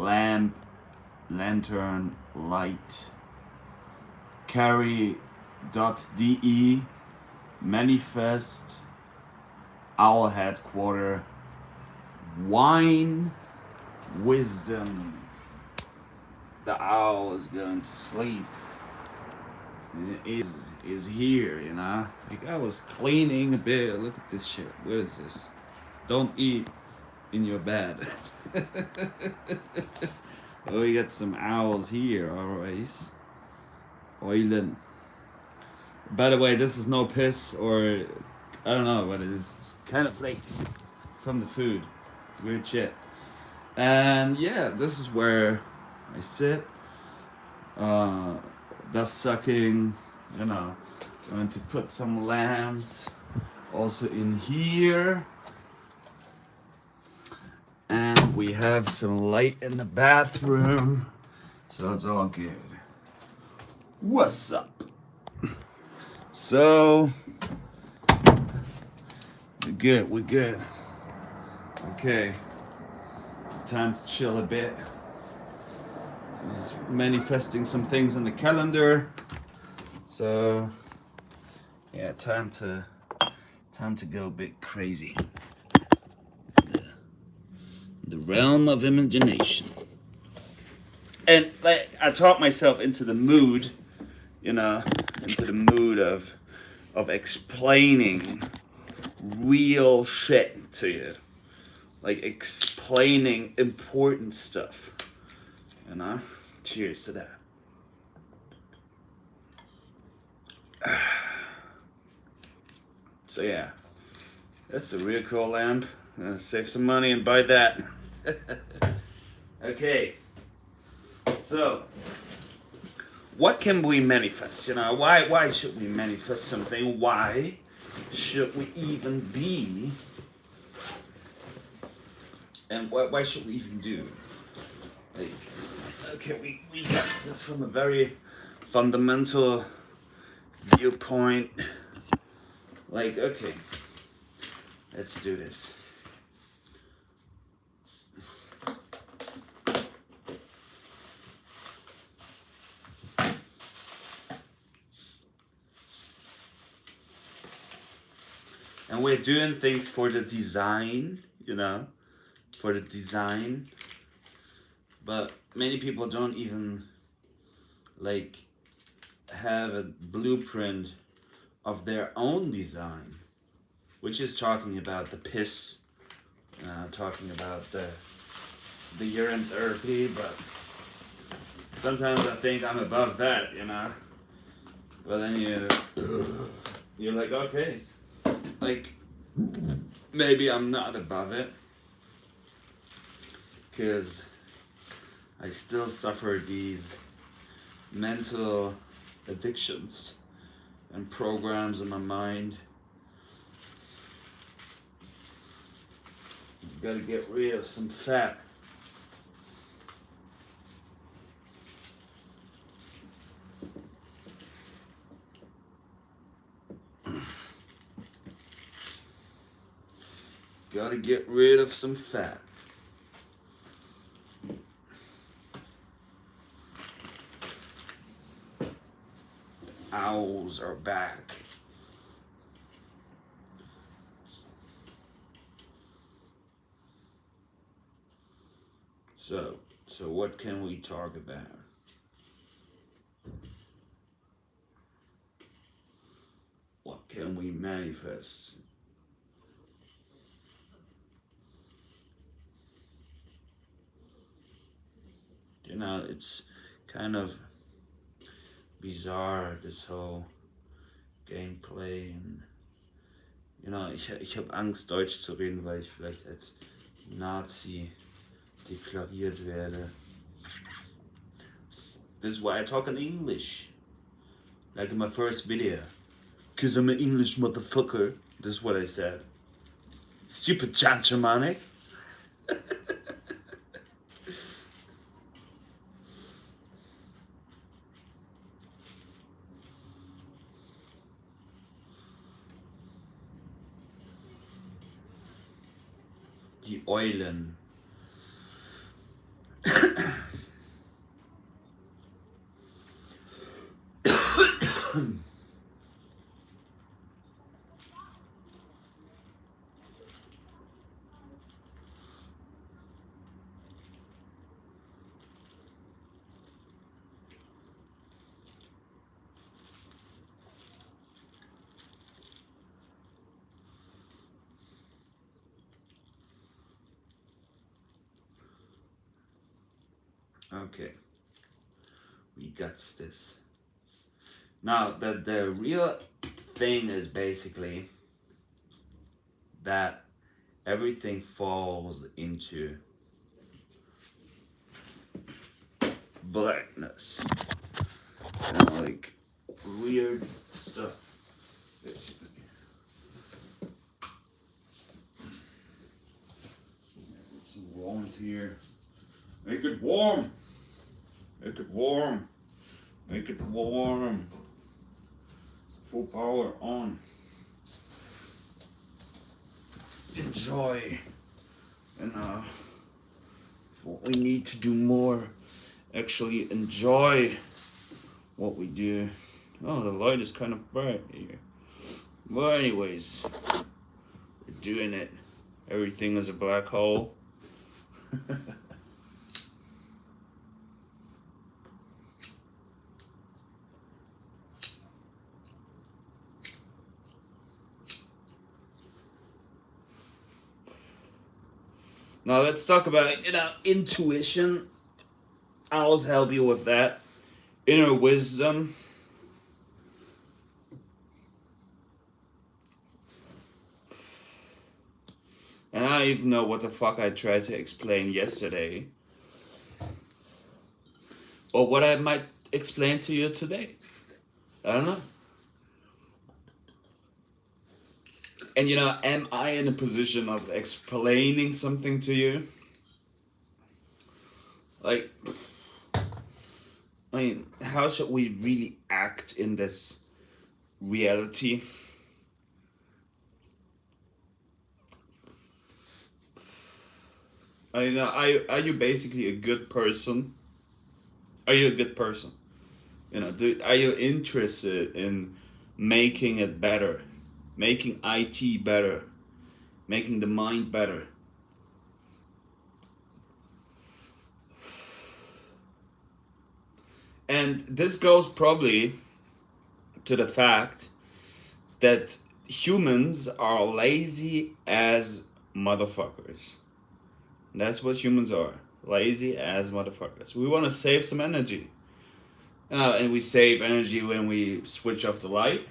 lamp, lantern, light. Carry.de, manifest, our headquarter, wine, wisdom. The owl is going to sleep. Is here, you know. Like I was cleaning a bit. Look at this shit. What is this? Don't eat in your bed. Oh, we got some owls here, alright. Eulen. By the way, this is no piss or I don't know what it is. It's kind of like from the food. Weird shit. And yeah, this is where I sit. Dust sucking, you know. Going to put some lamps also in here. And we have some light in the bathroom. So it's all good. What's up? So we're good. Okay. Time to chill a bit. I was manifesting some things on the calendar. So yeah, time to go a bit crazy. The realm of imagination. And like I talk myself into the mood, you know, into the mood of explaining real shit to you. Like explaining important stuff. You know? Cheers to that. So yeah. That's a real cool lamp. I'm gonna save some money and buy that. Okay. So what can we manifest? You know, why should we manifest something? Why should we even be? And why should we even do? Like, okay, we got this from a very fundamental viewpoint. Like, okay, let's do this. And we're doing things for the design, you know, for the design. But many people don't even like have a blueprint of their own design, which is talking about the piss, talking about the urine therapy. But sometimes I think I'm above that, you know. But then you're like, okay, like maybe I'm not above it, because I still suffer these mental addictions and programs in my mind. Gotta get rid of some fat. Gotta get rid of some fat. Owls are back. So what can we talk about? What can we manifest? You know, it's kind of bizarre, this whole Gameplay. Und, you know, ich habe Angst, Deutsch zu reden, weil ich vielleicht als Nazi deklariert werde. This is why I talk in English. Like in my first video. 'Cause I'm an English motherfucker. This is what I said. Stupid Janchamanic. Die Eulen. Okay, we got this. Now, the real thing is basically that everything falls into blackness. Like weird stuff. Basically. Get some warmth here. Make it warm. Make it warm. Make it warm. Full power on. Enjoy. And what we need to do more, actually enjoy what we do. Oh, the light is kind of bright here. But anyways, we're doing it. Everything is a black hole. Now let's talk about, intuition. I'll help you with that. Inner wisdom. And I don't even know what the fuck I tried to explain yesterday. Or what I might explain to you today. I don't know. And am I in a position of explaining something to you? Like, I mean, how should we really act in this reality? Are you basically a good person? Are you a good person? Are you interested in making it better? Making IT better? Making the mind better? And this goes probably to the fact that humans are lazy as motherfuckers. That's what humans are. Lazy as motherfuckers. We want to save some energy. And we save energy when we switch off the light.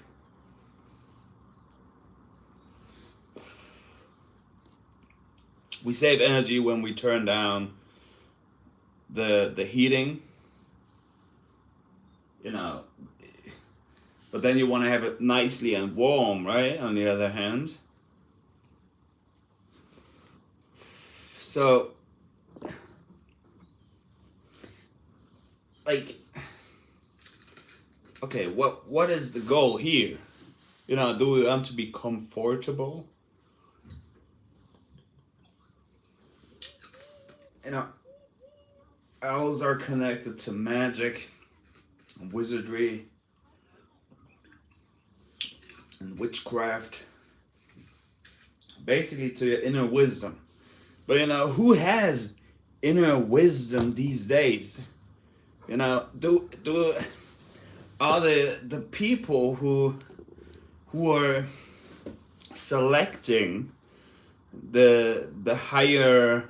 We save energy when we turn down the heating. But then you want to have it nicely and warm, right? On the other hand. So, like, okay, what is the goal here? Do we want to be comfortable? Owls are connected to magic, and wizardry, and witchcraft. Basically to your inner wisdom. But who has inner wisdom these days? Do are the people who are selecting the higher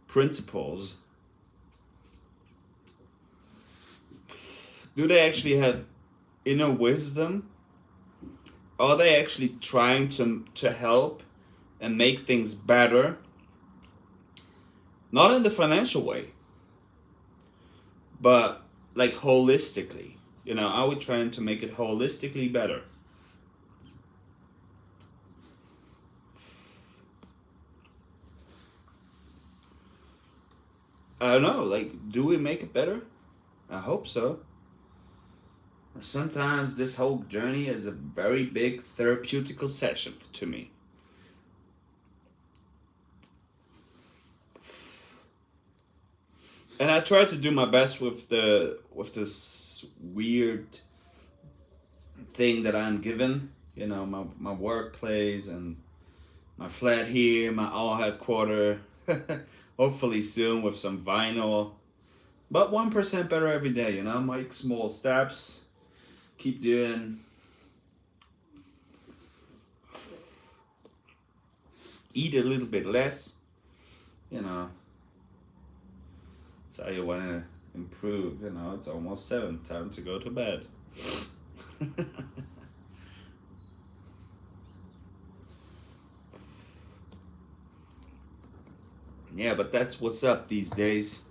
principles, do they actually have inner wisdom? Are they actually trying to help and make things better? Not in the financial way, but like holistically. Are we trying to make it holistically better? I don't know, do we make it better? I hope so. Sometimes this whole journey is a very big therapeutical session to me. And I try to do my best with this weird thing that I'm given. You know, my workplace and my flat here, my all headquarter. Hopefully soon with some vinyl. But 1% better every day, you know, make small steps. Keep doing. Eat a little bit less, you know. So you want to improve, you know, it's almost 7, time to go to bed. Yeah, but that's what's up these days.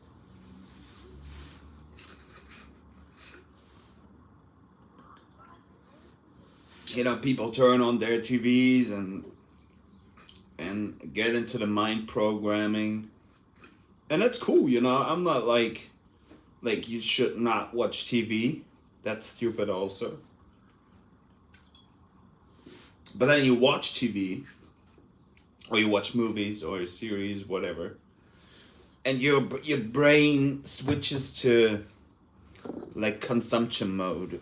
You know, people turn on their TVs and get into the mind programming. And that's cool, you know. I'm not like you should not watch TV. That's stupid also. But then you watch TV or you watch movies or a series, whatever. And your brain switches to like consumption mode.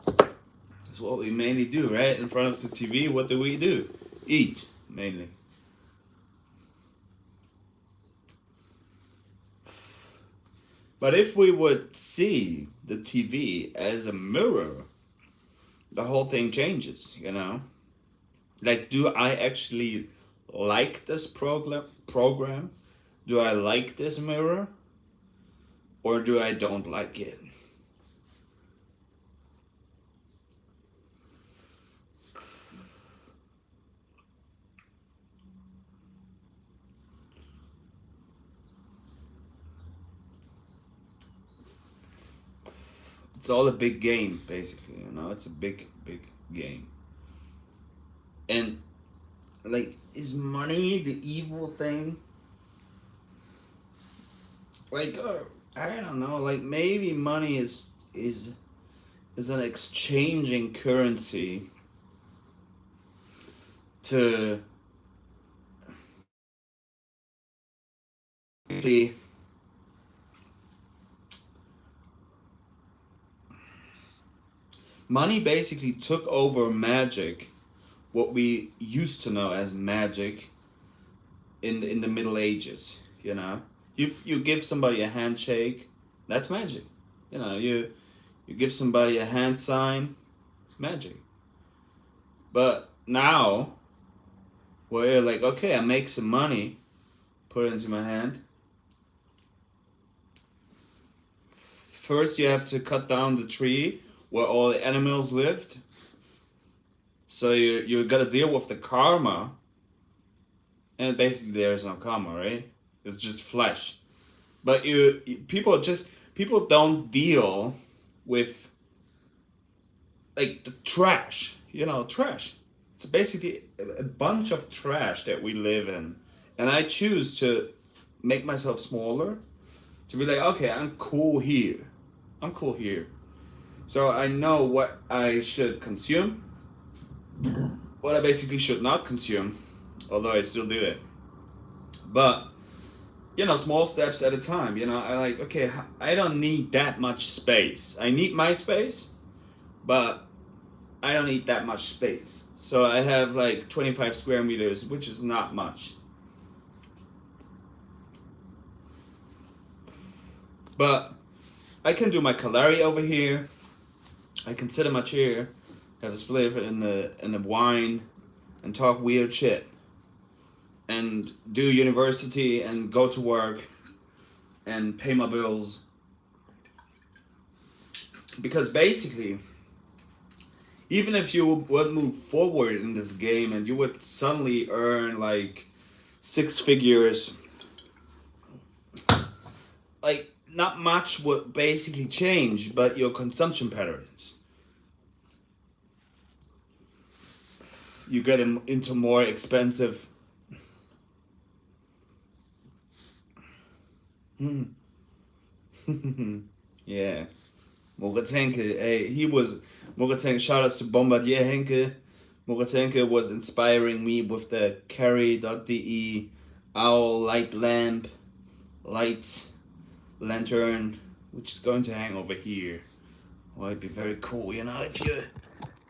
That's what we mainly do, right? In front of the TV, what do? Eat, mainly. But if we would see the TV as a mirror, the whole thing changes, you know? Like, do I actually like this program? Do I like this mirror? Or do I don't like it? It's all a big game, basically, you know? It's a big game. And, like, is money the evil thing? Like, I don't know, like, maybe money is an exchanging currency to really money basically took over magic, what we used to know as magic in the Middle Ages, you know? You give somebody a handshake, that's magic. You know, you give somebody a hand sign, magic. But now we're like, okay, I make some money, put it into my hand. First you have to cut down the tree where all the animals lived. So you gotta deal with the karma. And basically there's no karma, right? It's just flesh. But people don't deal with like the trash, you know, trash. It's basically a bunch of trash that we live in. And I choose to make myself smaller, to be like, okay, I'm cool here. I'm cool here. So I know what I should consume, what I basically should not consume, although I still do it. But, you know, small steps at a time. You know, I like, okay, I don't need that much space. I need my space, but I don't need that much space. So I have like 25 square meters, which is not much. But I can do my Kalari over here. I can sit in my chair, have a spliff in the wine, and talk weird shit. And do university and go to work and pay my bills. Because basically, even if you would move forward in this game and you would suddenly earn like 6 figures, like not much would basically change, but your consumption patterns. You get into more expensive. Yeah. Moritz Henke, hey, Moritz Henke, shout out to Bombardier Henke. Moritz Henke was inspiring me with the carry.de owl light lamp, light lantern, which is going to hang over here. Well, it'd be very cool, you know, if you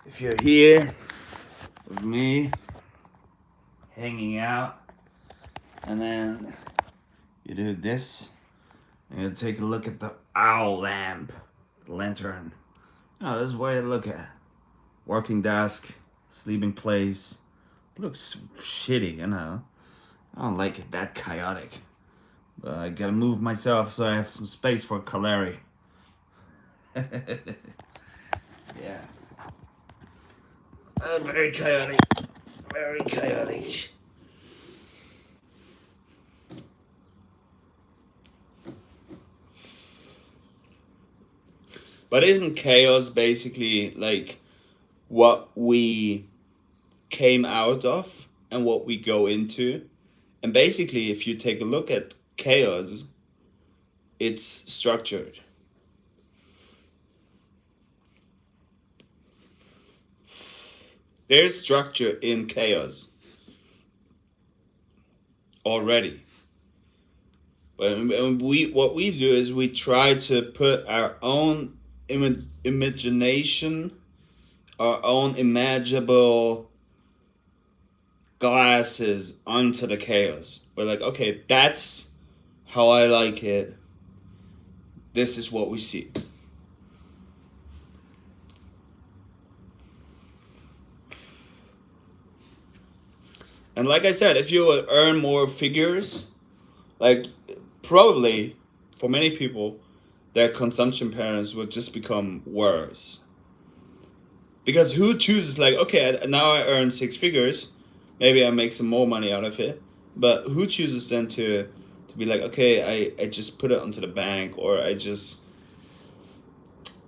if you're here with me, hanging out, and then you do this, and you take a look at the owl lamp, lantern. Oh, this is what you look at. Working desk, sleeping place. Looks shitty, you know. I don't like it that chaotic. But I gotta move myself so I have some space for Caleri. Yeah. Very chaotic. Very chaotic. But isn't chaos basically like what we came out of and what we go into? And basically, if you take a look at chaos, it's structured. There's structure in chaos already. But what we do is we try to put our own imagination, our own imaginable glasses onto the chaos. We're like, okay, that's how I like it. This is what we see. And like I said, if you earn more figures, like probably for many people, their consumption patterns would just become worse. Because who chooses like, okay, now I earn 6 figures, maybe I make some more money out of it, but who chooses then to be like, okay, I just put it onto the bank, or I just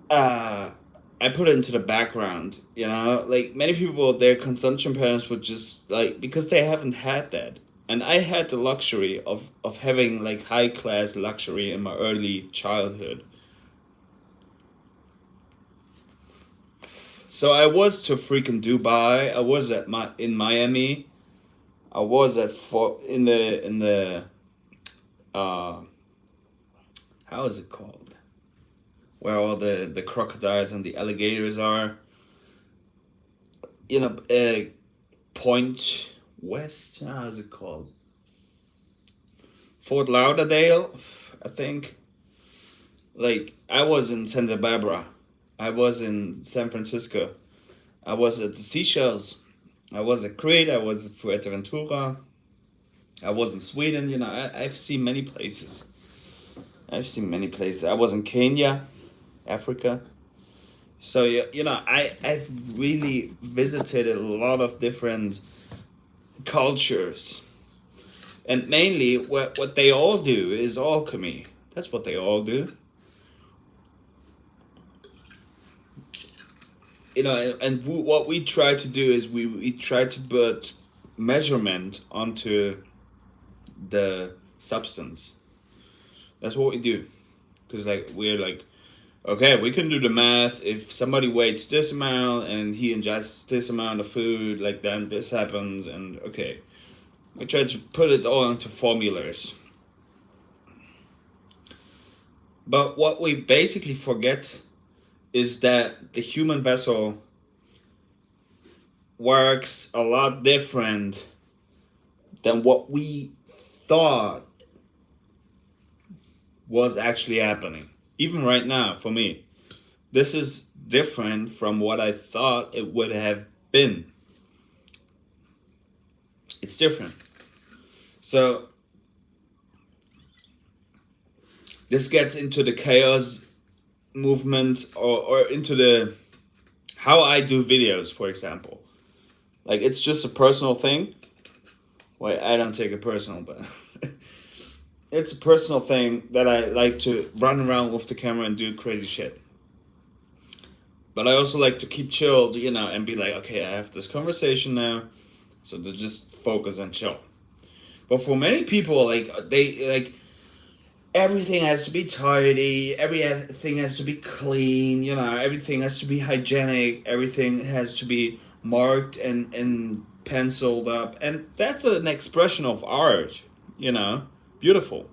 I put it into the background, you know? Like many people, their consumption patterns would just like, because they haven't had that. And I had the luxury of having like high class luxury in my early childhood. So I was to freaking Dubai. I was in Miami. I was in the how is it called? Where all the crocodiles and the alligators are. You know, Point West. How is it called? Fort Lauderdale, I think. Like I was in Santa Barbara. I was in San Francisco. I was at the Seychelles. I was at Crete. I was at Fuerteventura. I was in Sweden. You know, I've seen many places. I've seen many places. I was in Kenya, Africa. So you know, I've really visited a lot of different cultures, and mainly what they all do is alchemy. That's what they all do. You know, and what we try to do is we try to put measurement onto the substance. That's what we do, because like we're like, okay, we can do the math. If somebody weighs this amount and he ingests this amount of food, like then this happens, and okay, we try to put it all into formulas. But what we basically forget is that the human vessel works a lot different than what we thought was actually happening. Even right now, for me, this is different from what I thought it would have been. It's different. So this gets into the chaos movement, or into the how I do videos, for example. Like it's just a personal thing. Well, I don't take it personal, but it's a personal thing that I like to run around with the camera and do crazy shit. But I also like to keep chilled, you know, and be like, okay, I have this conversation now, so to just focus and chill. But for many people, like they like everything has to be tidy, everything has to be clean, you know, everything has to be hygienic, everything has to be marked and penciled up. And that's an expression of art, you know, beautiful.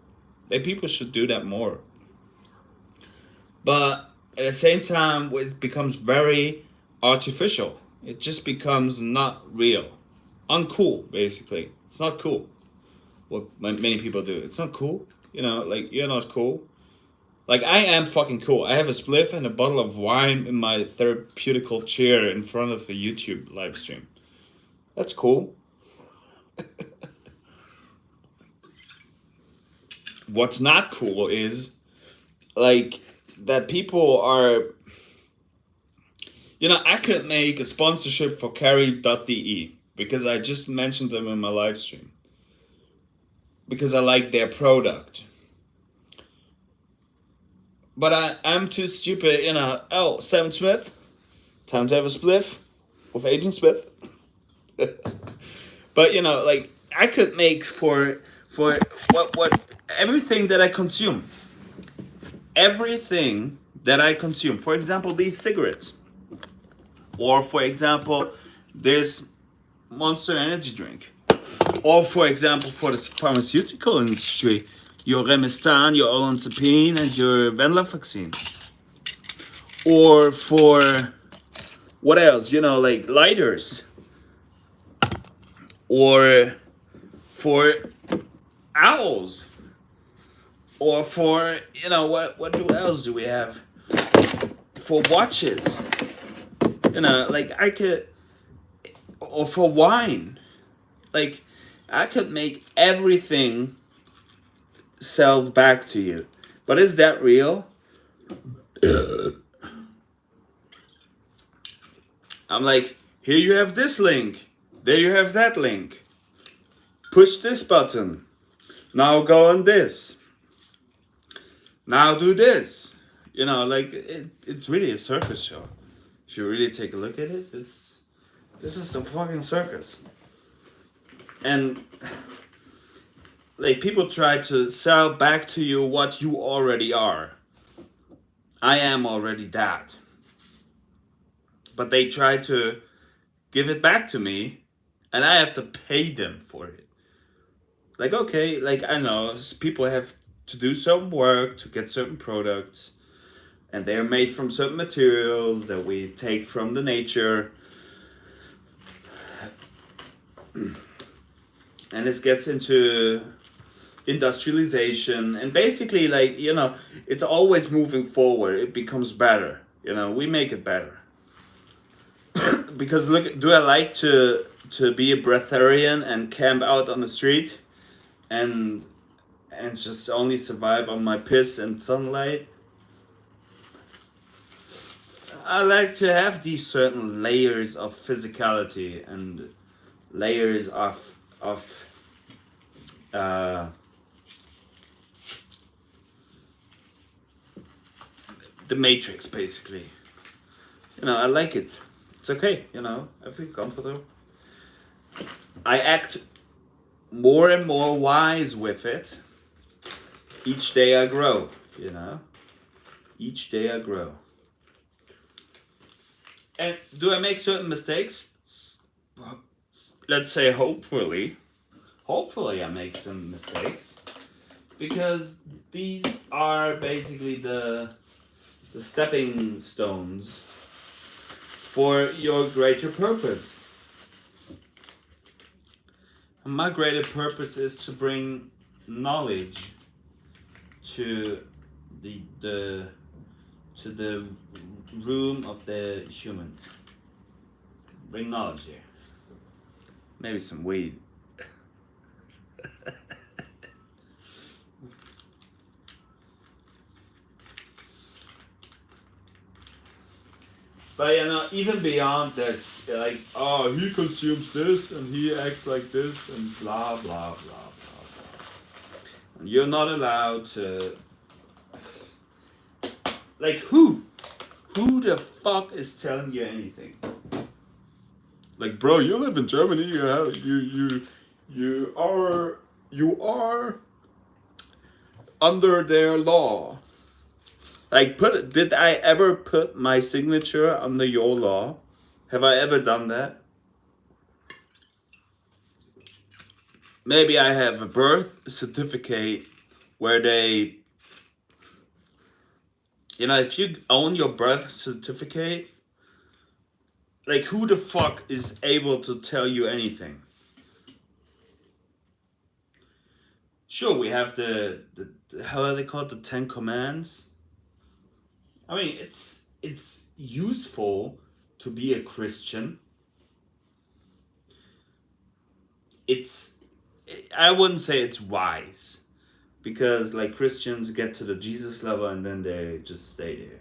Like people should do that more. But at the same time, it becomes very artificial. It just becomes not real. Uncool, basically. It's not cool. What many people do. It's not cool. You know, like, you're not cool. Like, I am fucking cool. I have a spliff and a bottle of wine in my therapeutical chair in front of a YouTube live stream. That's cool. What's not cool is, like, that people are... You know, I could make a sponsorship for carry.de because I just mentioned them in my live stream. Because I like their product. But I'm too stupid, you know. Oh, Sam Smith, time to have a spliff with Agent Smith. But, you know, like, I could make for what everything that I consume. Everything that I consume. For example, these cigarettes. Or, for example, this Monster Energy drink. Or, for example, for the pharmaceutical industry, your Remestan, your olanzapine, and your venlafaxine. Or for, what else? You know, like lighters. Or for owls. Or for, you know, what else do we have? For watches. You know, like, I could... Or for wine. Like, I could make everything sell back to you. But is that real? I'm like, here you have this link. There you have that link. Push this button. Now go on this. Now do this. You know, like, it's really a circus show. If you really take a look at it, this is a fucking circus. And, like, people try to sell back to you what you already are. I am already that. But they try to give it back to me, and I have to pay them for it. Like, okay, like, I know people have to do some work to get certain products, and they're made from certain materials that we take from the nature. And this gets into industrialization, and basically, like, you know, it's always moving forward. It becomes better. You know, we make it better. Because look, do I like to be a breatharian and camp out on the street and just only survive on my piss and sunlight? I like to have these certain layers of physicality and layers of the Matrix, basically. You know, I like it. It's okay, you know, I feel comfortable. I act more and more wise with it. Each day I grow, you know. Each day I grow. And do I make certain mistakes? Let's say hopefully. Hopefully I make some mistakes. Because these are basically the stepping stones for your greater purpose. And my greater purpose is to bring knowledge to the room of the human. Bring knowledge there. Maybe some weed. But, you know, even beyond this, like, oh, he consumes this and he acts like this and blah, blah, blah, blah, blah. And you're not allowed to... Like, who? Who the fuck is telling you anything? Like, bro, you live in Germany, you are under their law. Like, did I ever put my signature under your law? Have I ever done that? Maybe I have a birth certificate where they... You know, if you own your birth certificate, like, who the fuck is able to tell you anything? Sure, we have the how are they called? The Ten Commands. I mean, it's useful to be a Christian. It's I wouldn't say it's wise because like Christians get to the Jesus level and then they just stay there.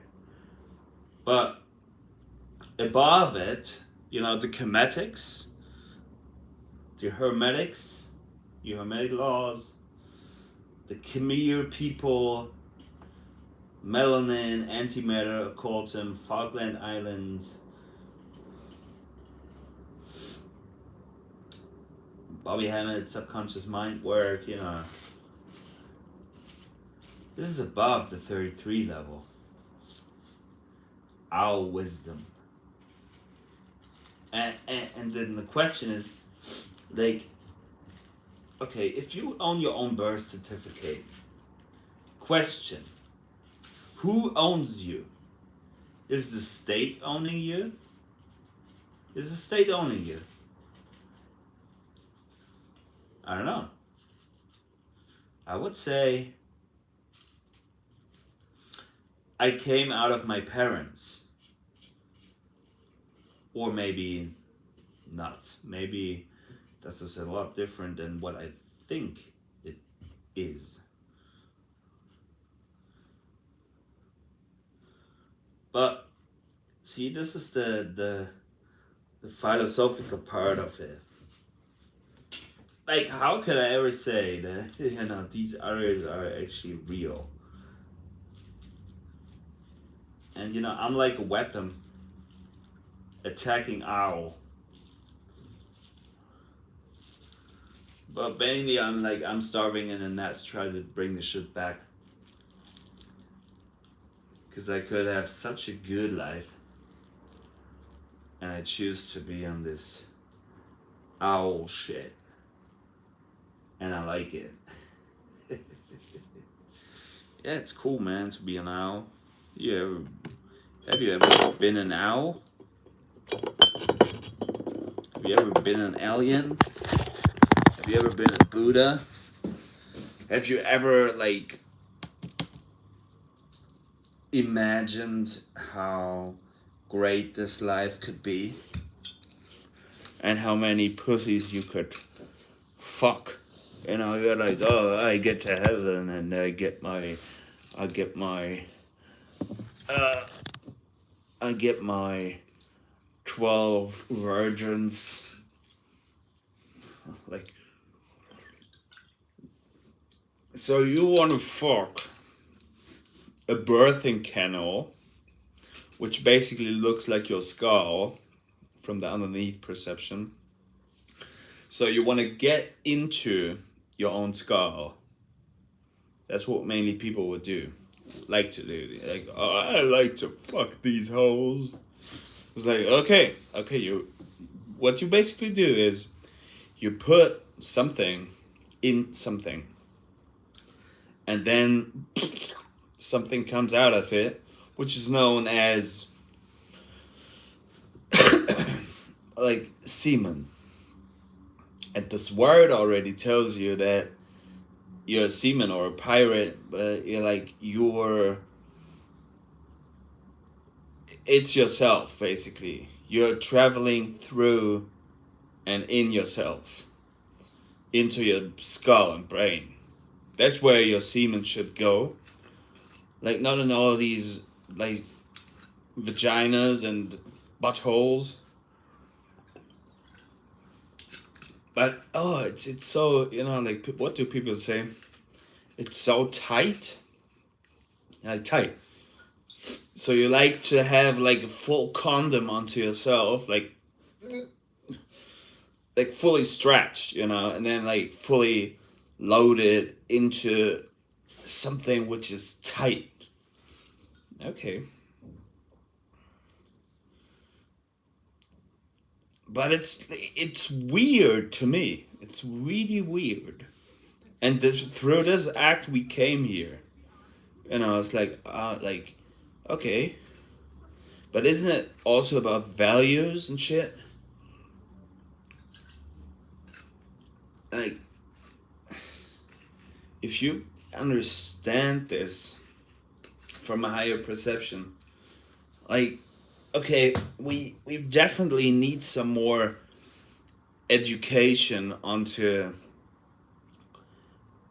But above it, you know, the Chemetics, the Hermetic laws, the Khmer people, melanin, antimatter, occultum, Falkland Islands, Bobby Hammett's subconscious mind work, you know. This is above the 33 level. Our wisdom. And then the question is, like, okay, if you own your own birth certificate, question, who owns you? Is the state owning you? Is the state owning you? I don't know. I would say I came out of my parents. Or maybe not. Maybe that's just a lot different than what I think it is. But see, this is the philosophical part of it. Like, how could I ever say that, you know, these areas are actually real? And you know, I'm like a weapon attacking owl. But mainly I'm starving in a nest trying to bring the shit back. Because I could have such a good life. And I choose to be on this owl shit. And I like it. Yeah, it's cool, man, to be an owl. Have you ever been an owl? Have you ever been an alien? Have you ever been a Buddha? Have you ever, like, imagined how great this life could be? And how many pussies you could fuck? You know, you're like, oh, I get to heaven and I get my 12 virgins. Like, so you want to fuck a birthing canal, which basically looks like your skull from the underneath perception. So you want to get into your own skull. That's what mainly people would do, like to do. Like, oh, I like to fuck these holes. It's like, okay, what you basically do is you put something in something, and then something comes out of it, which is known as like semen. And this word already tells you that you're a seaman or a pirate, but it's yourself, basically. You're traveling through and in yourself, into your skull and brain. That's where your semen should go. Like, not in all these, like, vaginas and buttholes. But, oh, it's so, you know, like, what do people say? It's so tight. Like, tight. So you like to have, like, a full condom onto yourself, like fully stretched, you know, and then, like, fully loaded into something which is tight. Okay. But it's weird to me. It's really weird. And through this act, we came here. You know, it's like, okay. But isn't it also about values and shit? Like, if you understand this from a higher perception, like, okay, we definitely need some more education onto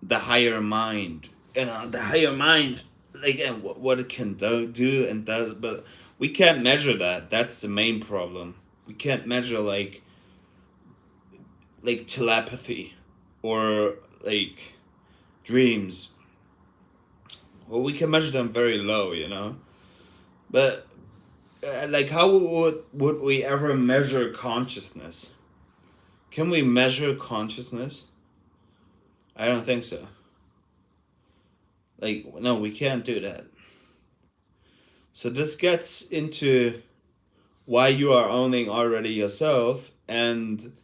the higher mind. You know, the higher mind, like, and what it can do and does, but we can't measure that. That's the main problem. We can't measure like telepathy or like dreams. Well, we can measure them very low, you know. But like, how would we ever measure consciousness? Can we measure consciousness? I don't think so. Like, no, we can't do that. So this gets into why you are owning already yourself and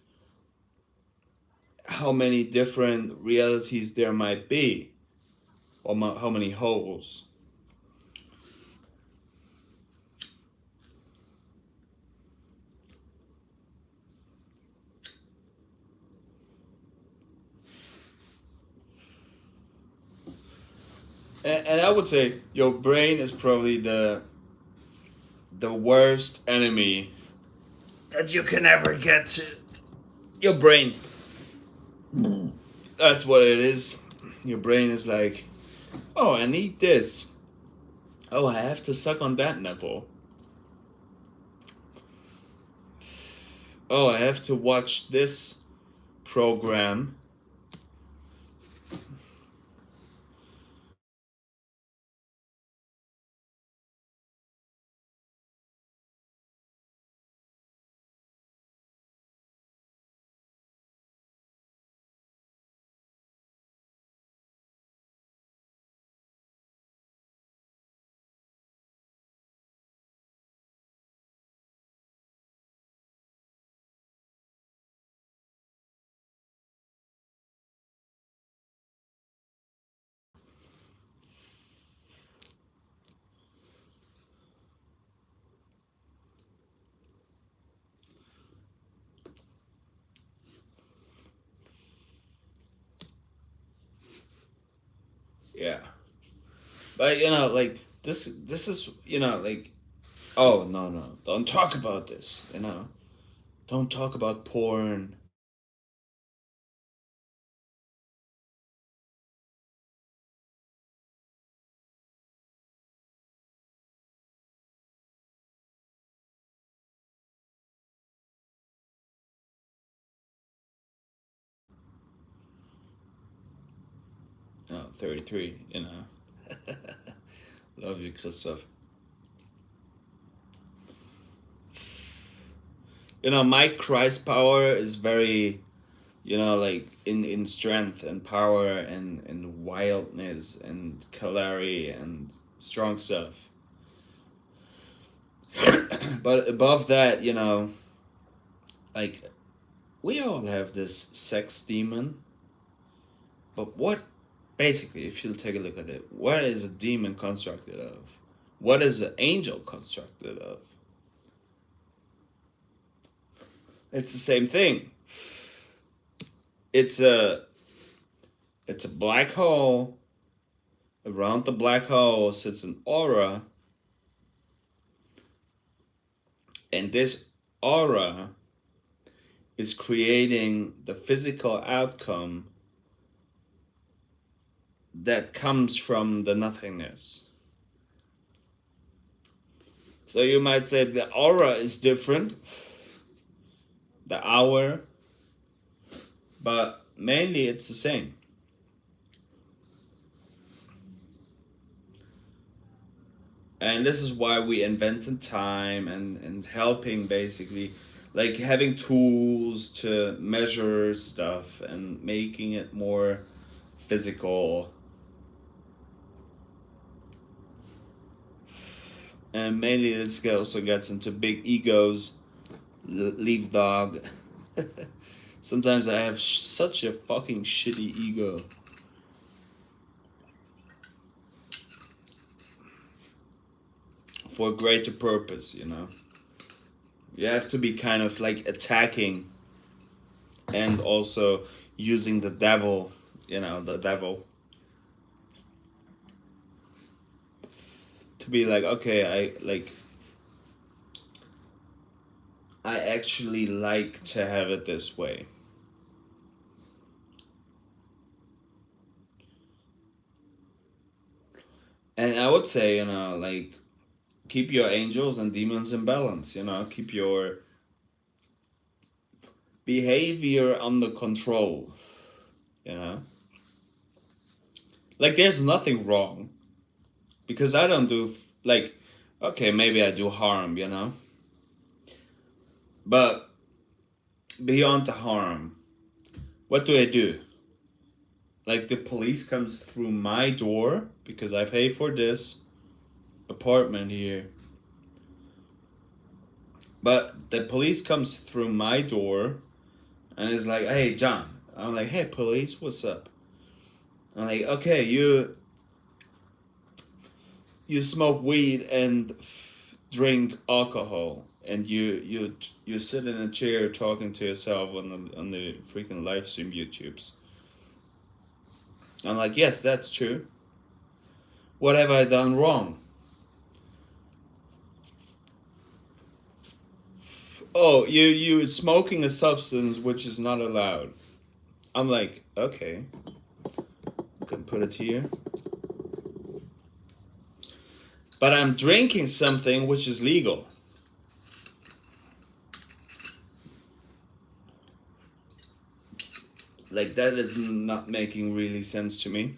how many different realities there might be, or how many holes. And I would say your brain is probably the worst enemy that you can ever get to. Your brain. That's what it is. Your brain is like, oh, I need this. Oh, I have to suck on that nipple. Oh, I have to watch this program. Yeah. But you know, like this is, you know, like, oh no no, don't talk about this, you know. Don't talk about porn. No, 33, you know. Love you, Christoph. You know, my Christ power is very, you know, like in strength and power and wildness and calorie and strong stuff. But above that, you know, like, we all have this sex demon. But what, basically, if you take a look at it, what is a demon constructed of? What is an angel constructed of? It's the same thing. It's a it's a black hole. Around the black hole sits an aura, and this aura is creating the physical outcome that comes from the nothingness. So you might say the aura is different, the hour, but mainly it's the same. And this is why we invented time and helping, basically, like having tools to measure stuff and making it more physical. And mainly this also gets into big egos. Leave dog. Sometimes I have such a fucking shitty ego. for greater purpose, you know. You have to be kind of like attacking and also using the devil, you know, the devil to be like, okay, I actually like to have it this way. And I would say, you know, like keep your angels and demons in balance, you know, keep your behavior under control, you know. Like there's nothing wrong because I don't do like okay, maybe I do harm, you know. But beyond the harm, what do I do? Like the police comes through my door because I pay for this apartment here. But the police comes through my door and is like, "Hey, John." I'm like, "Hey, police, what's up?" I'm like, "Okay, you smoke weed and drink alcohol, and you sit in a chair talking to yourself on the freaking live stream YouTubes." I'm like, "Yes, that's true. What have I done wrong?" "Oh, you smoking a substance which is not allowed." I'm like, "Okay, I can put it here." But I'm drinking something which is legal. Like that is not making really sense to me.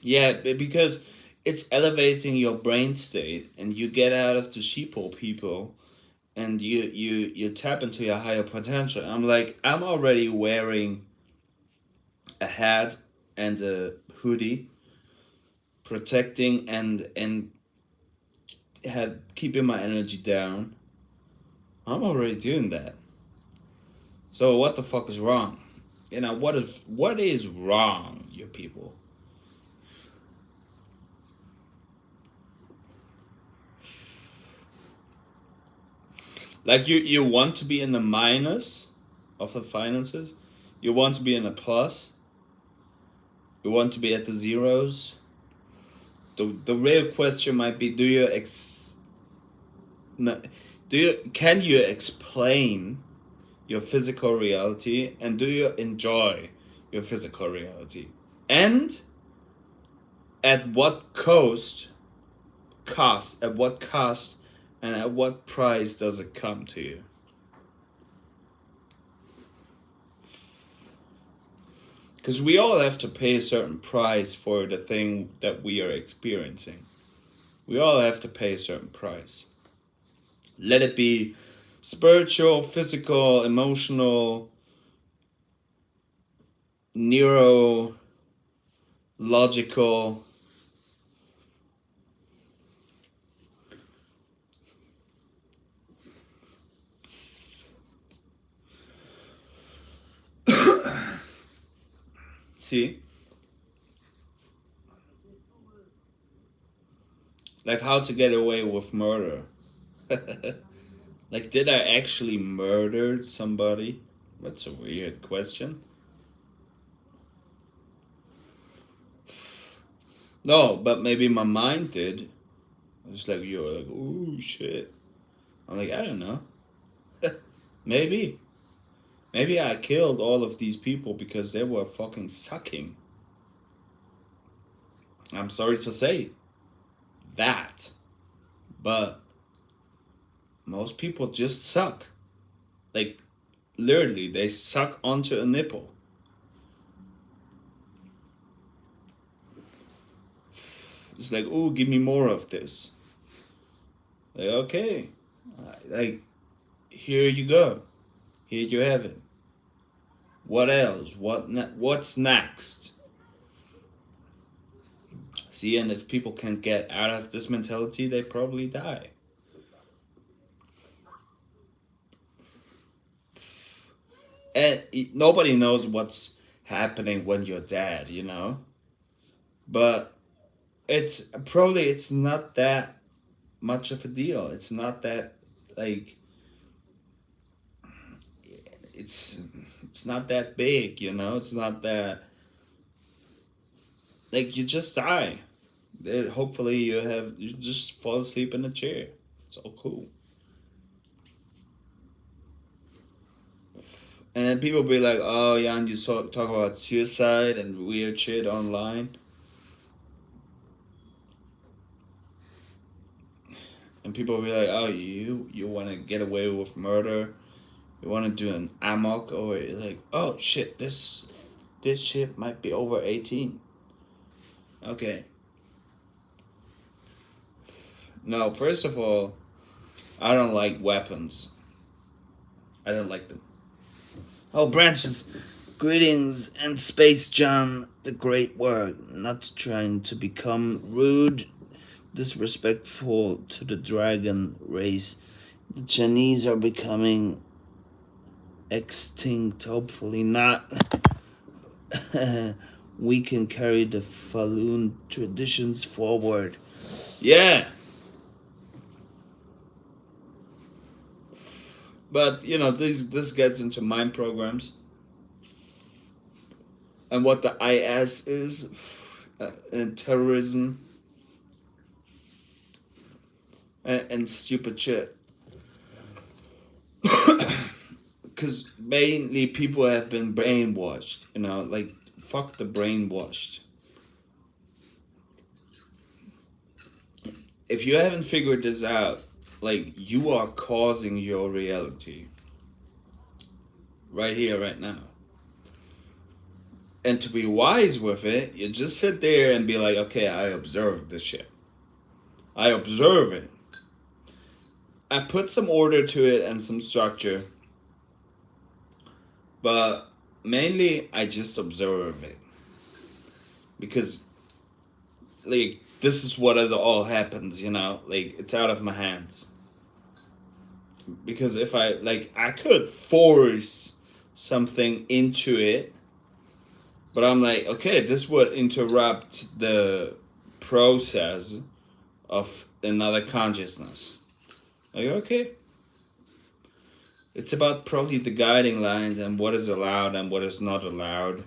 Yeah, because it's elevating your brain state and you get out of the sheeple people and you tap into your higher potential. I'm like, I'm already wearing a hat and a hoodie protecting and have keeping my energy down. I'm already doing that. So what the fuck is wrong? You know, what is wrong, you people? Like you want to be in the minus of the finances, you want to be in the plus, you want to be at the zeros. The real question might be, no, can you explain your physical reality, and do you enjoy your physical reality? And at what at what cost, and at what price does it come to you? Because we all have to pay a certain price for the thing that we are experiencing. We all have to pay a certain price. Let it be spiritual, physical, emotional, neuro, logical. See? Like how to get away with murder. Like, did I actually murder somebody? That's a weird question. No, but maybe my mind did. It's like, you're like, oh shit. I'm like, I don't know. Maybe. Maybe I killed all of these people because they were fucking sucking. I'm sorry to say that. But most people just suck. Like, literally, they suck onto a nipple. It's like, oh, give me more of this. Like, okay. Like, here you go. Here you have it. What else? What's next? See, and if people can get out of this mentality, they probably die. And nobody knows what's happening when you're dead, but it's not that much of a deal. It's not that, like, it's it's not that big, it's not that, like, you just die. Hopefully you just fall asleep in a chair. It's all cool. And then people be like, oh, Jan, you talk about suicide and weird shit online. And people be like, oh, you want to get away with murder? You want to do an amok? Or like, oh, shit, this shit might be over 18. Okay. No, first of all, I don't like weapons. I don't like them. Oh, branches. Greetings and Space John, the great work. Not trying to become rude, disrespectful to the dragon race. The Chinese are becoming extinct, hopefully not. We can carry the Falun traditions forward. Yeah. But this gets into mind programs and what the IS is, and terrorism, and stupid shit. Because mainly people have been brainwashed, like, fuck the brainwashed. If you haven't figured this out, like, you are causing your reality right here, right now. And to be wise with it, you just sit there and be like, okay, I observe this shit. I observe it. I put some order to it and some structure, but mainly I just observe it. Because, like, this is what it all happens, like, it's out of my hands. Because if I could force something into it, but I'm like, okay, this would interrupt the process of another consciousness. Like, okay. It's about probably the guiding lines and what is allowed and what is not allowed.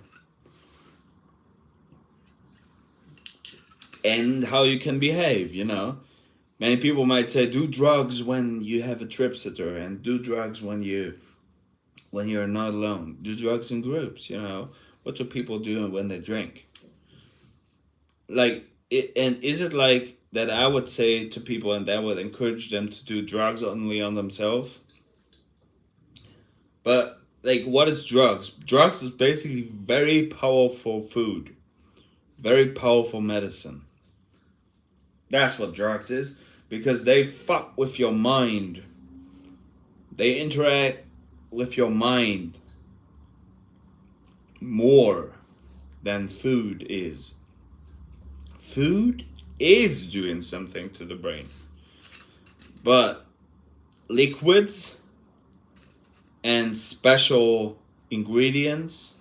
And how you can behave, Many people might say, do drugs when you have a trip sitter, and do drugs when you're not alone. Do drugs in groups, What do people do when they drink? Like, and is it like that I would say to people and that would encourage them to do drugs only on themselves? But, like, what is drugs? Drugs is basically very powerful food, very powerful medicine. That's what drugs is, because they fuck with your mind. They interact with your mind more than food is. Food is doing something to the brain. But liquids and special ingredients,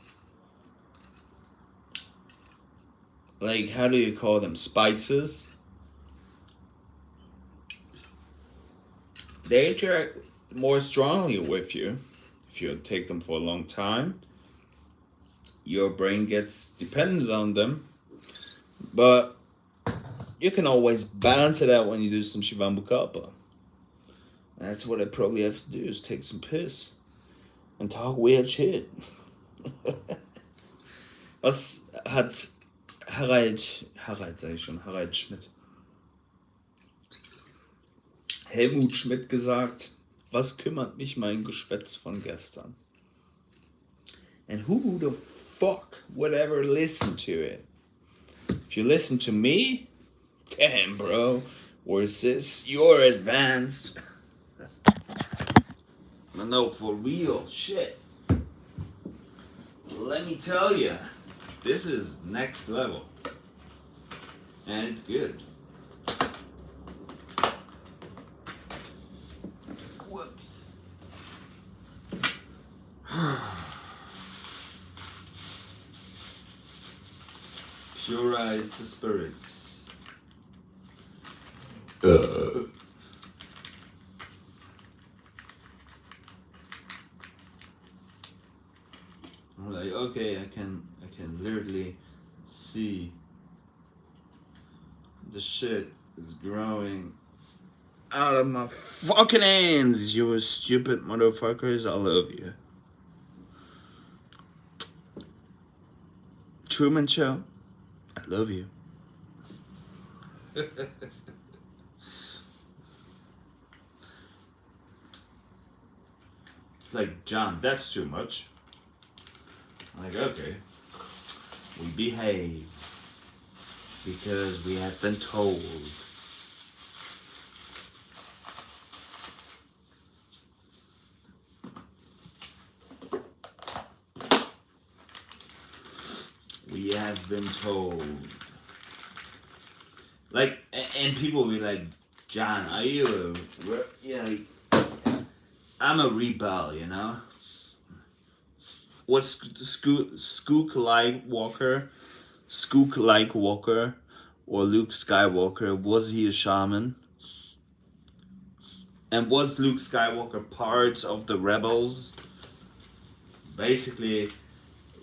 like, how do you call them? Spices. They interact more strongly with you if you take them for a long time. Your brain gets dependent on them, but you can always balance it out when you do some Shivamukapa. That's what I probably have to do, is take some piss and talk weird shit. Was hat Harald sag ich schon, Harald Schmidt, Helmut Schmidt gesagt? Was kümmert mich mein Geschwätz von gestern? And who the fuck would ever listen to it? If you listen to me, damn, bro, where's this? You're advanced. No, for real shit. Let me tell you, this is next level. And it's good. Whoops. Purize the spirits. I'm like, okay, I can literally see the shit is growing out of my fucking hands, you stupid motherfuckers. I love you. Truman Show, I love you. Like, John, that's too much. I'm like, okay, we behave because we have been told. We have been told. Like, and people will be like, John, are you yeah, like, I'm a rebel, you know? Was Skook-like Walker, or Luke Skywalker, was he a shaman? And was Luke Skywalker part of the rebels? Basically,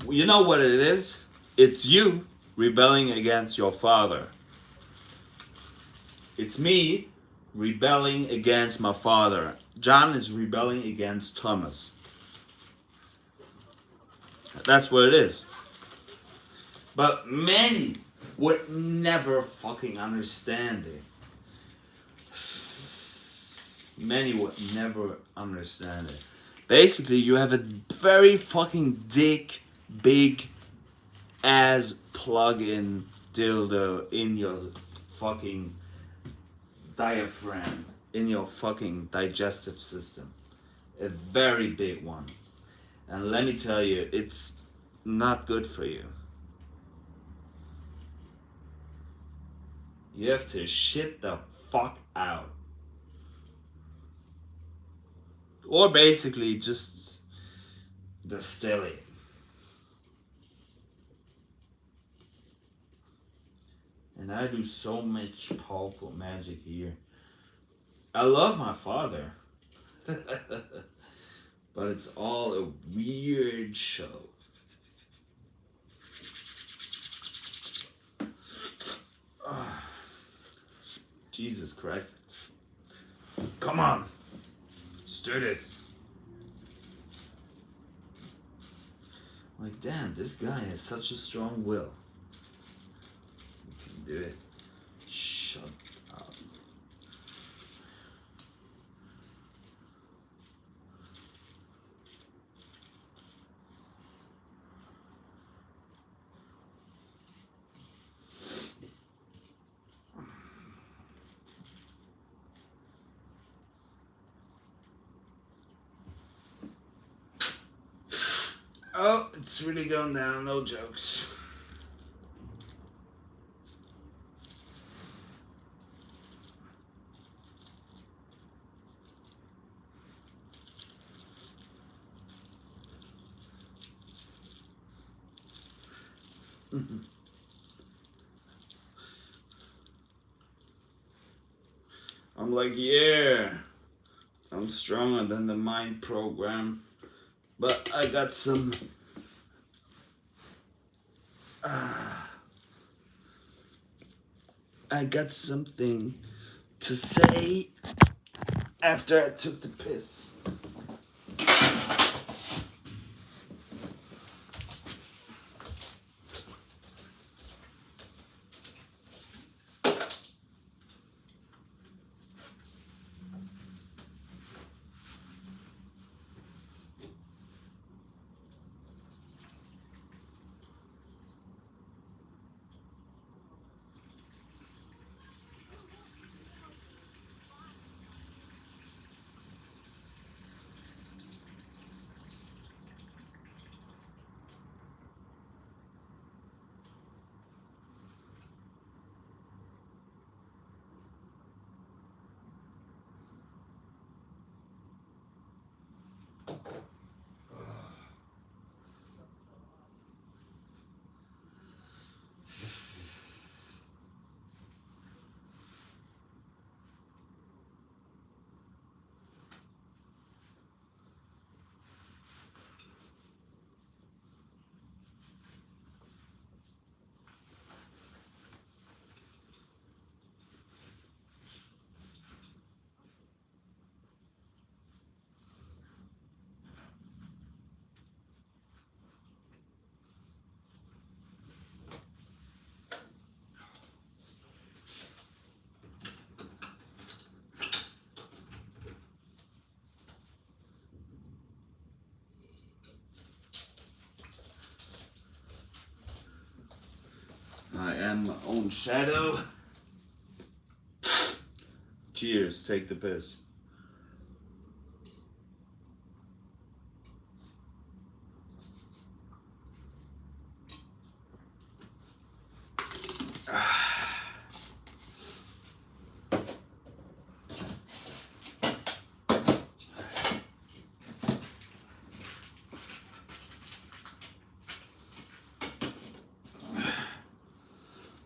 you know what it is? It's you rebelling against your father. It's me rebelling against my father. John is rebelling against Thomas. That's what it is. But many would never fucking understand it. Many would never understand it. Basically, you have a very fucking big ass plug-in dildo in your fucking diaphragm, in your fucking digestive system. A very big one. And let me tell you, it's not good for you. You have to shit the fuck out. Or basically just distill it. And I do so much powerful magic here. I love my father. But it's all a weird show. Jesus Christ. Come on. Let's do this. Like, damn, this guy has such a strong will. You can do it. Shut up. Oh, it's really going down, no jokes. I'm like, yeah, I'm stronger than the mind program, but I got some I got something to say after I took the piss. am my own shadow. Cheers, take the piss.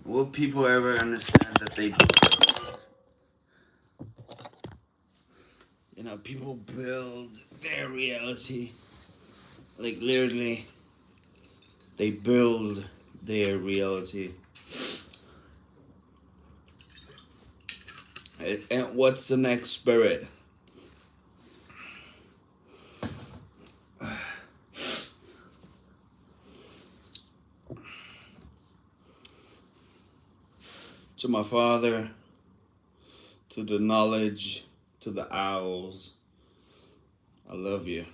Will people ever understand that they, people build their reality? Like literally, they build their reality. And what's the next spirit? To my father, to the knowledge, to the owls, I love you.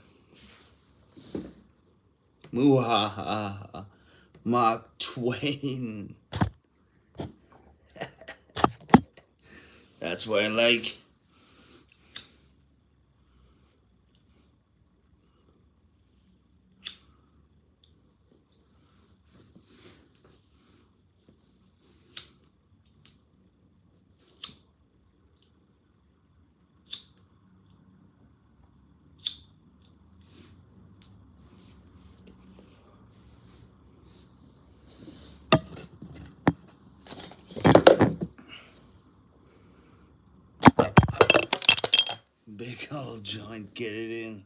Muhaha, Mark Twain. That's what I like. Big old joint, get it in.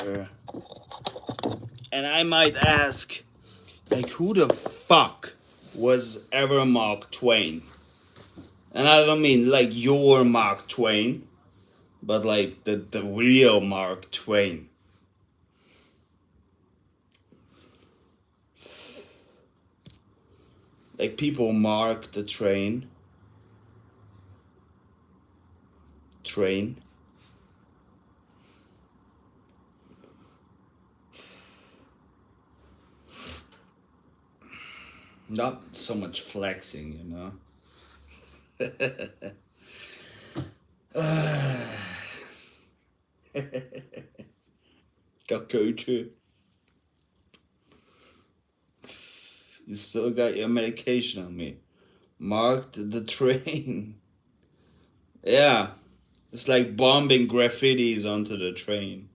Sure. And I might ask, like, who the fuck was ever Mark Twain? And I don't mean like your Mark Twain, but like the real Mark Twain. Like people mark the train. Not so much flexing, you know. Dr. Uchu, you still got your medication on me. Marked the train. Yeah, it's like bombing graffitis onto the train.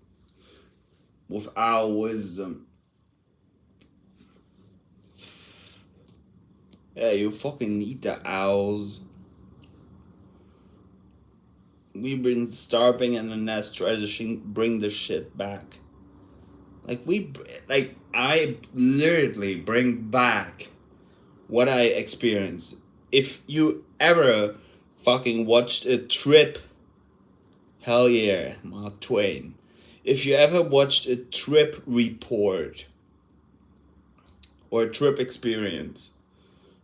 With our wisdom. Yeah, you fucking need the owls. We've been starving in the nest, try to bring the shit back. I literally bring back what I experienced. If you ever fucking watched a trip, hell yeah, Mark Twain. If you ever watched a trip report or a trip experience,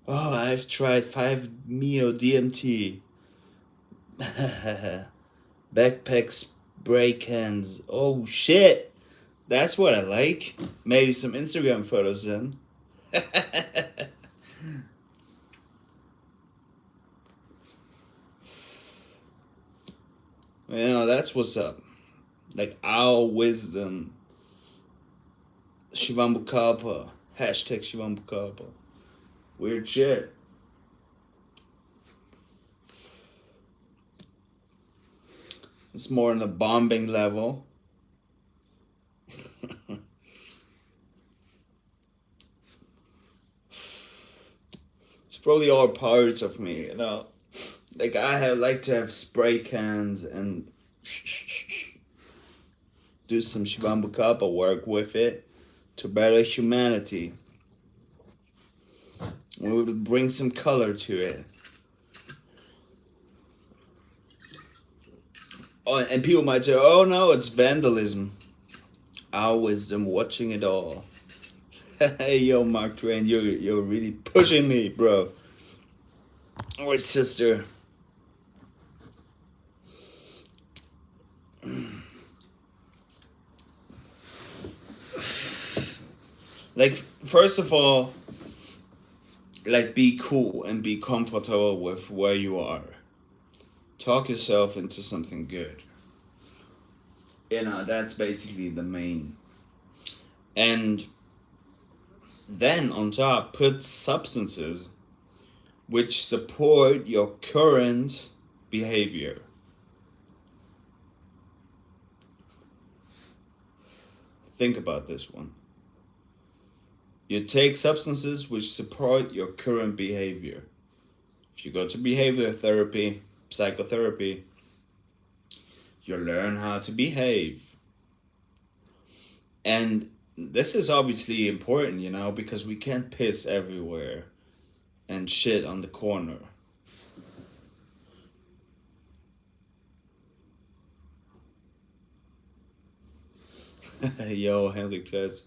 oh, I've tried 5-MeO DMT. Backpack spray cans. Oh shit. That's what I like. Maybe some Instagram photos then. That's what's up. Like our wisdom. Shivambukapa. Hashtag Shivambukapa. Weird shit. It's more on the bombing level. It's probably all parts of me, you know. Like I like to have spray cans and do some Shivambukapa work with it to better humanity. We would bring some color to it. Oh, and people might say, "Oh no, it's vandalism." Our wisdom, watching it all. Hey, yo, Mark Twain, you're really pushing me, bro. Or sister. Like, first of all, like, be cool and be comfortable with where you are. Talk yourself into something good. That's basically the main. And then on top, put substances which support your current behavior. Think about this one. You take substances which support your current behavior. If you go to behavior therapy, psychotherapy, you learn how to behave. And this is obviously important, because we can't piss everywhere and shit on the corner. Yo, Henry Kless.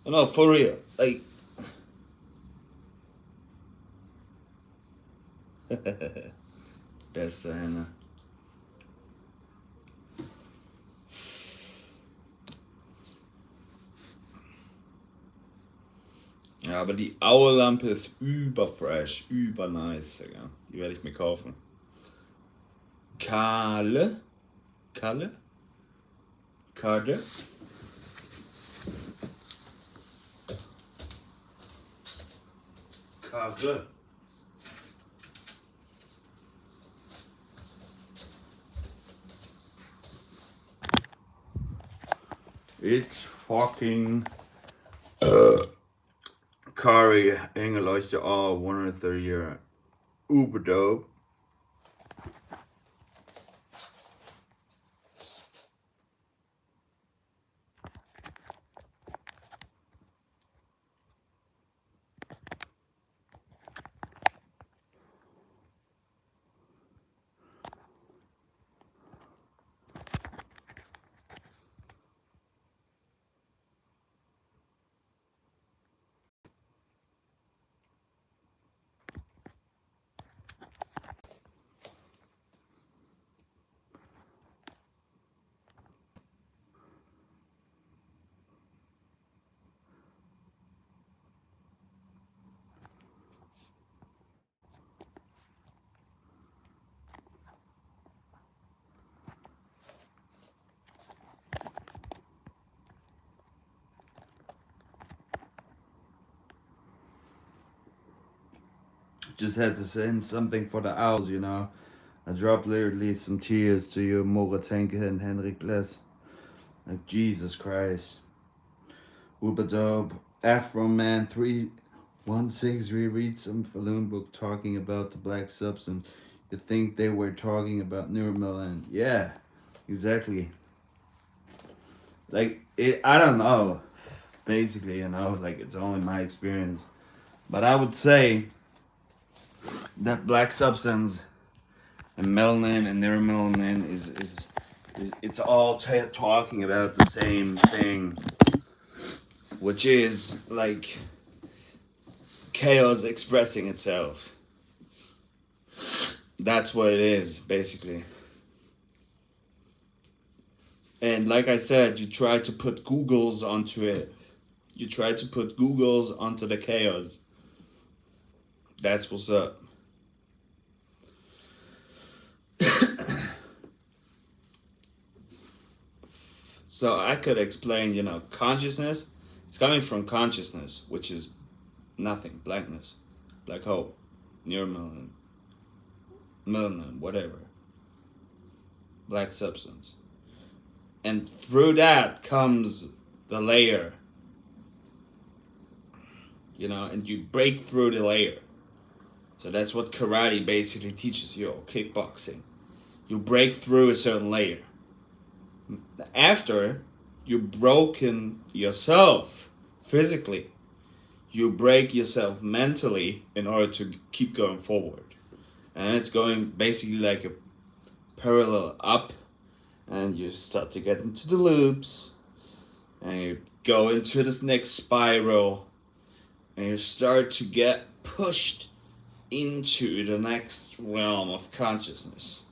No, for real. Like, beste Henne. Ja, aber die Auerlampe ist überfresh, übernice, Digga. Die werde ich mir kaufen. Kalle? Kalle? Karte? Karre. It's fucking Kari Engeleuchte all 130 year. Uber dope. Just had to send something for the owls, I dropped literally some tears to you, Moritz Henke and Henrik Bless. Like, Jesus Christ. Uber dope. Afro Man 316 reread some Falloon book talking about the black substance. You think they were talking about neuromelon? Yeah, exactly. Like, I don't know. Basically, like, it's only my experience. But I would say that black substance and melanin and neuromelanin is it's all talking about the same thing, which is like chaos expressing itself. That's what it is, basically. And like I said, you try to put Googles onto it. You try to put Googles onto the chaos. That's what's up. So I could explain, consciousness. It's coming from consciousness, which is nothing, blackness, black hole, neuromelanin, melanin, whatever, black substance. And through that comes the layer, and you break through the layer. So that's what karate basically teaches you, or kickboxing. You break through a certain layer. After you've broken yourself physically, you break yourself mentally in order to keep going forward. And it's going basically like a parallel up, and you start to get into the loops, and you go into this next spiral, and you start to get pushed into the next realm of consciousness.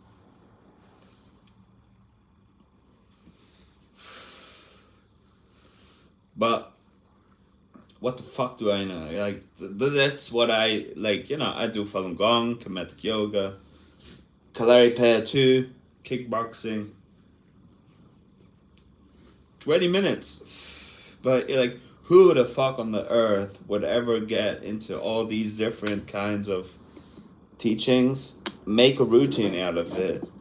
But what the fuck do I know? Like, that's what I like. I do Falun Gong, Kemetic yoga, Kalari Paya 2, kickboxing. 20 minutes. But like, who the fuck on the earth would ever get into all these different kinds of teachings, make a routine out of it,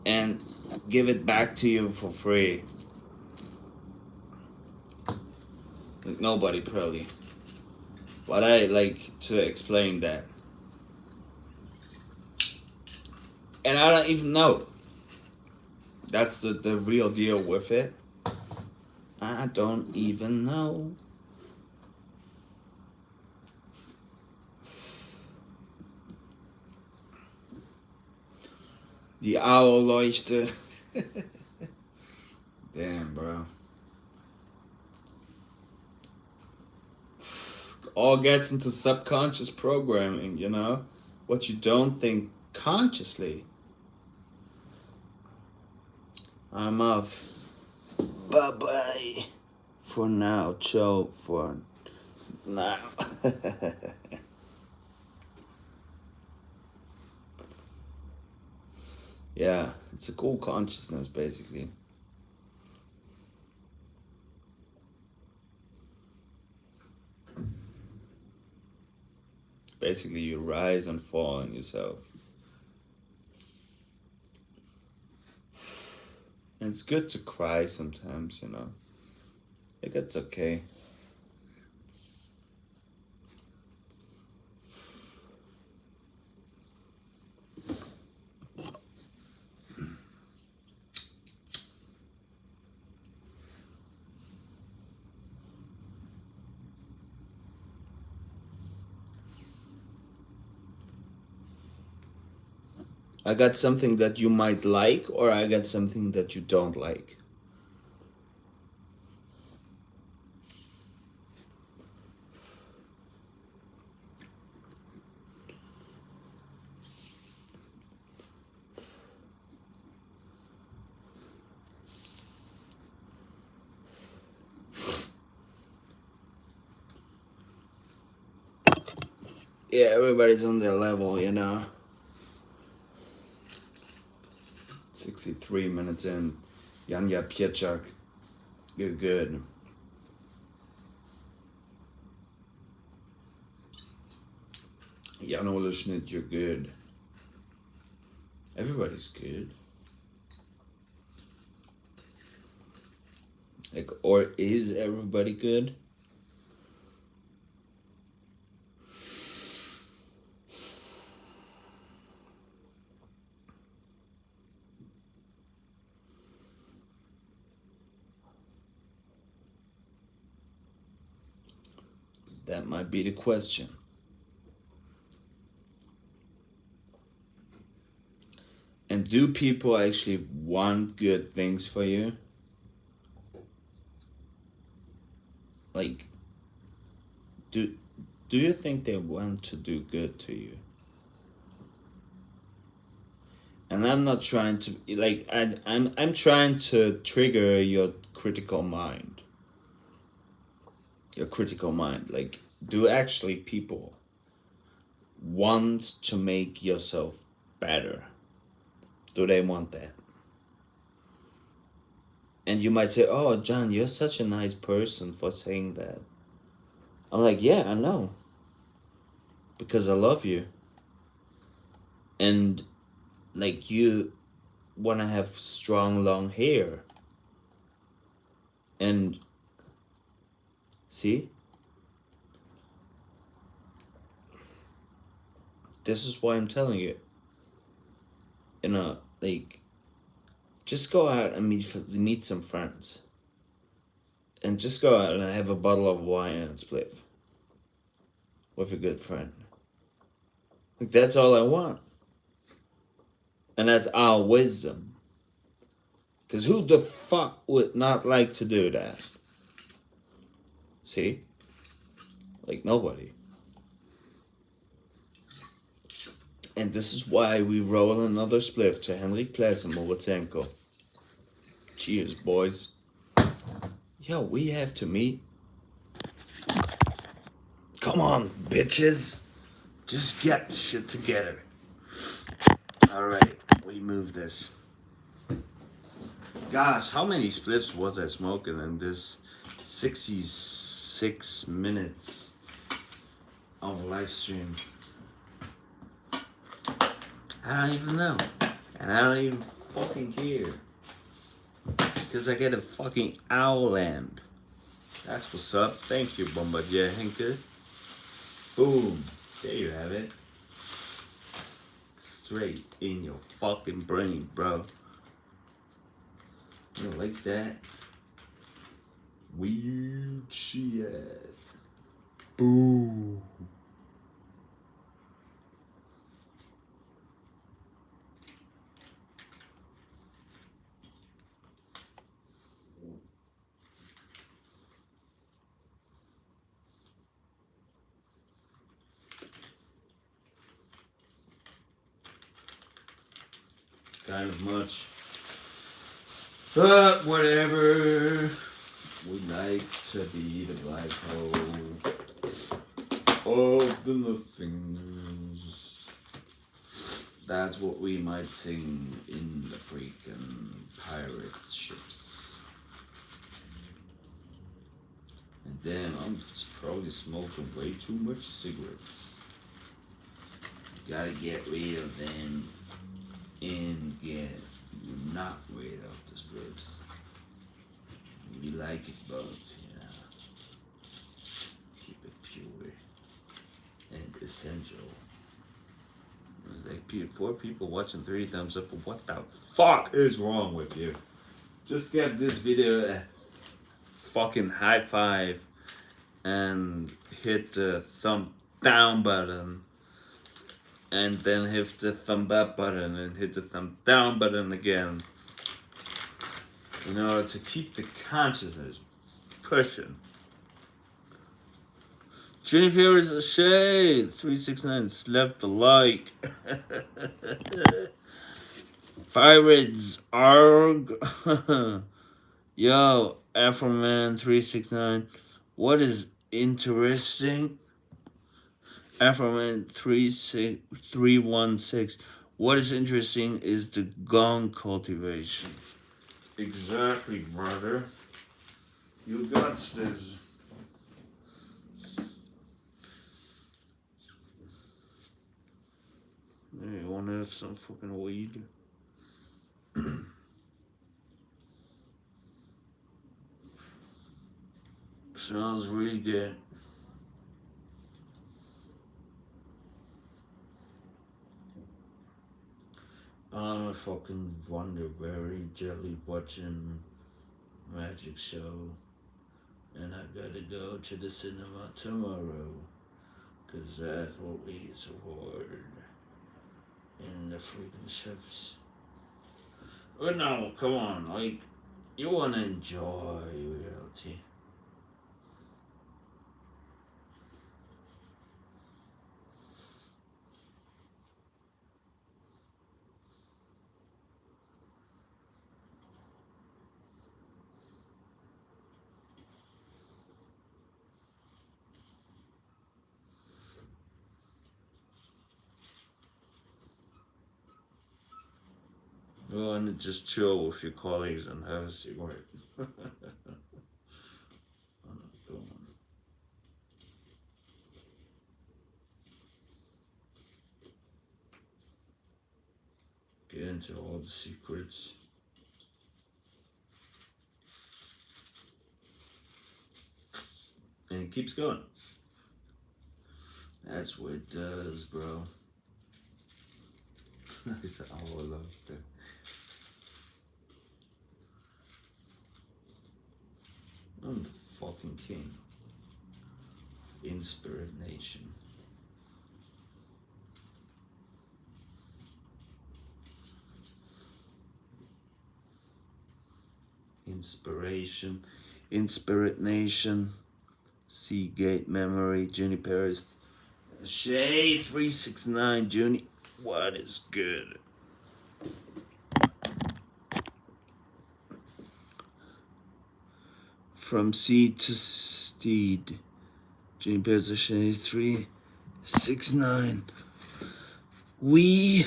and give it back to you for free? Like, nobody, probably. But I like to explain that. And I don't even know. That's the real deal with it. I don't even know. Die Auerleuchte. Damn, bro. All gets into subconscious programming, what you don't think consciously. I'm off. Bye-bye. For now. Ciao for now. Yeah, it's a cool consciousness, basically. Basically, you rise and fall on yourself. And it's good to cry sometimes, Like, it's okay. I got something that you might like, or I got something that you don't like. Yeah, everybody's on their level, 63 minutes in. Janja Pieczak, you're good. Jan Ole Schnitt, you're good. Everybody's good. Like, or is everybody good? That might be the question. And do people actually want good things for you? Like, do you think they want to do good to you? And I'm not trying to, like, I'm trying to trigger your critical mind. Your critical mind. Like, do actually people want to make yourself better? Do they want that? And you might say, oh, John, you're such a nice person for saying that. I'm like, yeah, I know. Because I love you. And, like, you want to have strong, long hair. And, see? This is why I'm telling you. Like, just go out and meet some friends. And just go out and have a bottle of wine and spliff. With a good friend. Like, that's all I want. And that's our wisdom. Because who the fuck would not like to do that? See? Like, nobody. And this is why we roll another spliff to Henrik Klaassen Molotsenko. Cheers, boys. Yo, we have to meet. Come on, bitches. Just get the shit together. Alright, we move this. Gosh, how many spliffs was I smoking in this 66 minutes of live stream? I don't even know. And I don't even fucking care. Because I get a fucking owl lamp. That's what's up. Thank you, Bombardier Henke. Boom. There you have it. Straight in your fucking brain, bro. You like that? Weird shit. Boom. Kind of much. But whatever. We like to be the black hole of the nothingness. That's what we might sing in the freaking pirates ships. And damn, I'm probably smoking way too much cigarettes. Gotta get rid of them and get not rid of the spliffs. We like it both, you know. Keep it pure and essential. There's like 4 people watching, 3 thumbs up. What the fuck is wrong with you? Just give this video a fucking high five and hit the thumb down button. And then hit the thumb up button and hit the thumb down button again. In order to keep the consciousness pushing. Juniper is a shade. 369 slept alike. Pirates arg. Yo, Afroman 369. What is interesting? Afroman 316. What is interesting is the gong cultivation. Exactly, brother. You got this. Hey, you wanna have some fucking weed? Smells really good. I'm a fucking Wonderberry jelly watching magic show, and I gotta go to the cinema tomorrow, 'cause that's what we support in the freaking ships. But no, come on, like, you wanna enjoy reality. You wanna just chill with your colleagues and have a cigarette. I'm not going. Get into all the secrets. And it keeps going. That's what it does, bro. I said, oh, I love that. I'm the fucking king. In Spirit Nation. Inspiration. In Spirit Nation. Seagate Memory. Junie Paris. Shay 369. Junie. What is good? From seed to steed. Jane position 369. We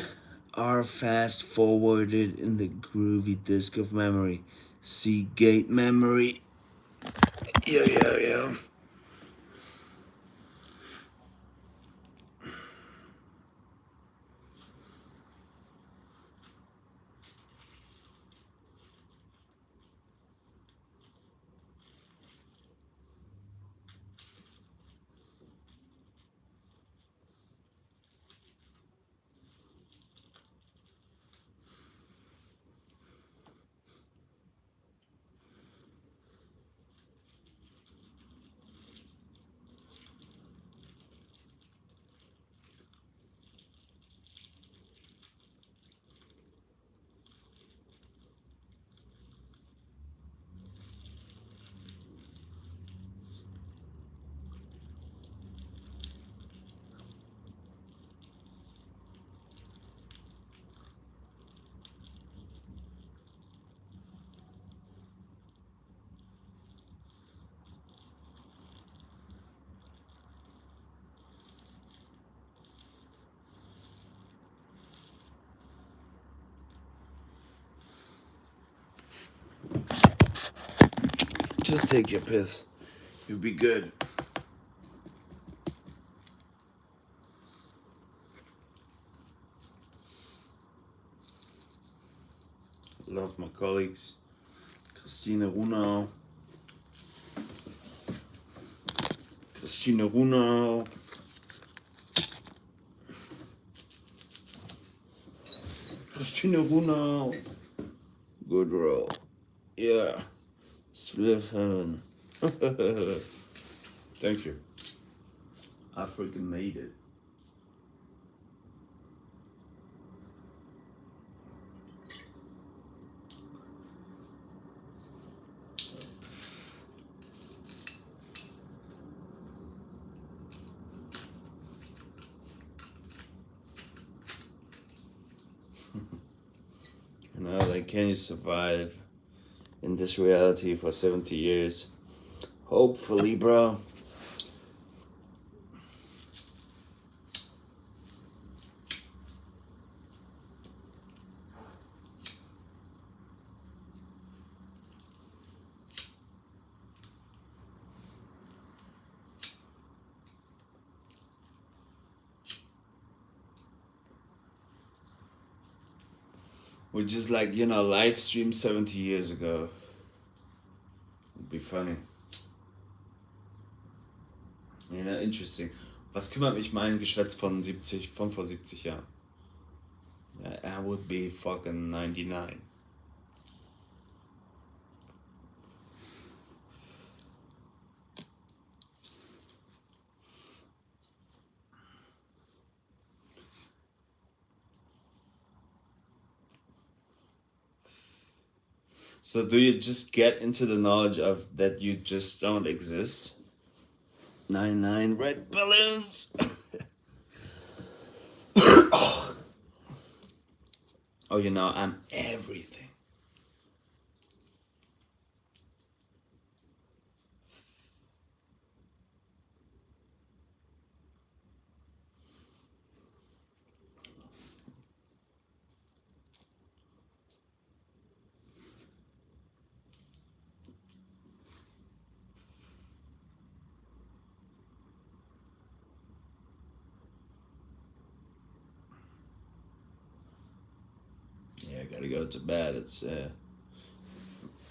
are fast forwarded in the groovy disk of memory. Seagate memory. Yo. Just take your piss. You'll be good. Love my colleagues. Christine Runau. Christine Runau. Christine Runau. Good roll. Yeah. Split heaven. Thank you. I freaking made it. You know, like, can you survive in this reality for 70 years? Hopefully, bro. We're just like, you know, live stream 70 years ago. It'd be funny. Ja, interesting. Was kümmert mich mein Geschwätz von vor 70 Jahren? Yeah, I would be fucking 99. So do you just get into the knowledge of that you just don't exist? 99 red balloons. Oh, you know, I'm everything. Yeah, I gotta go to bed. It's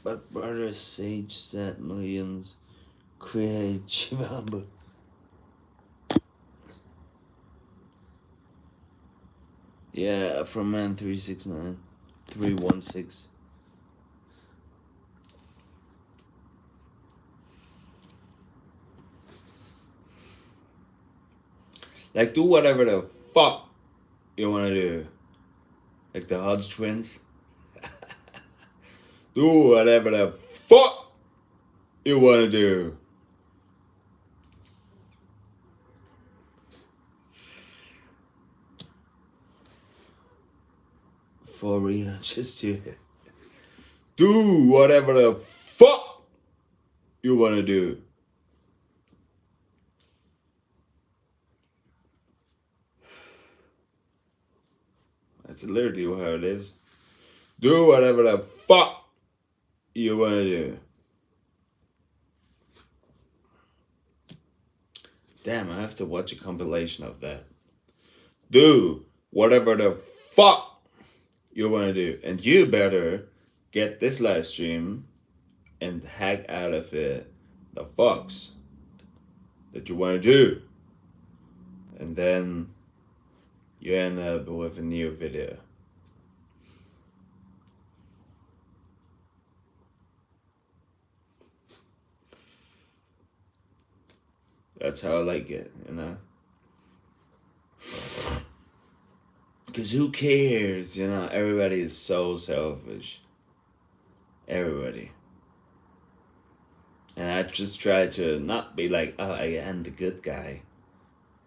but brother Sage said millions create Shivamba. Yeah, from man 369 316. Like, do whatever the fuck you wanna do. Like the Hodge twins. Do whatever the fuck you wanna do. for real. Just to do whatever the fuck you want to do. That's literally how it is. Do whatever the fuck you want to do. Damn, I have to watch a compilation of that. Do whatever the fuck you want to do. And you better get this live stream and hack out of it the fucks that you want to do. And then you end up with a new video. That's how I like it, you know? Because who cares, you know? Everybody is so selfish. Everybody. And I just try to not be like, oh, I am the good guy.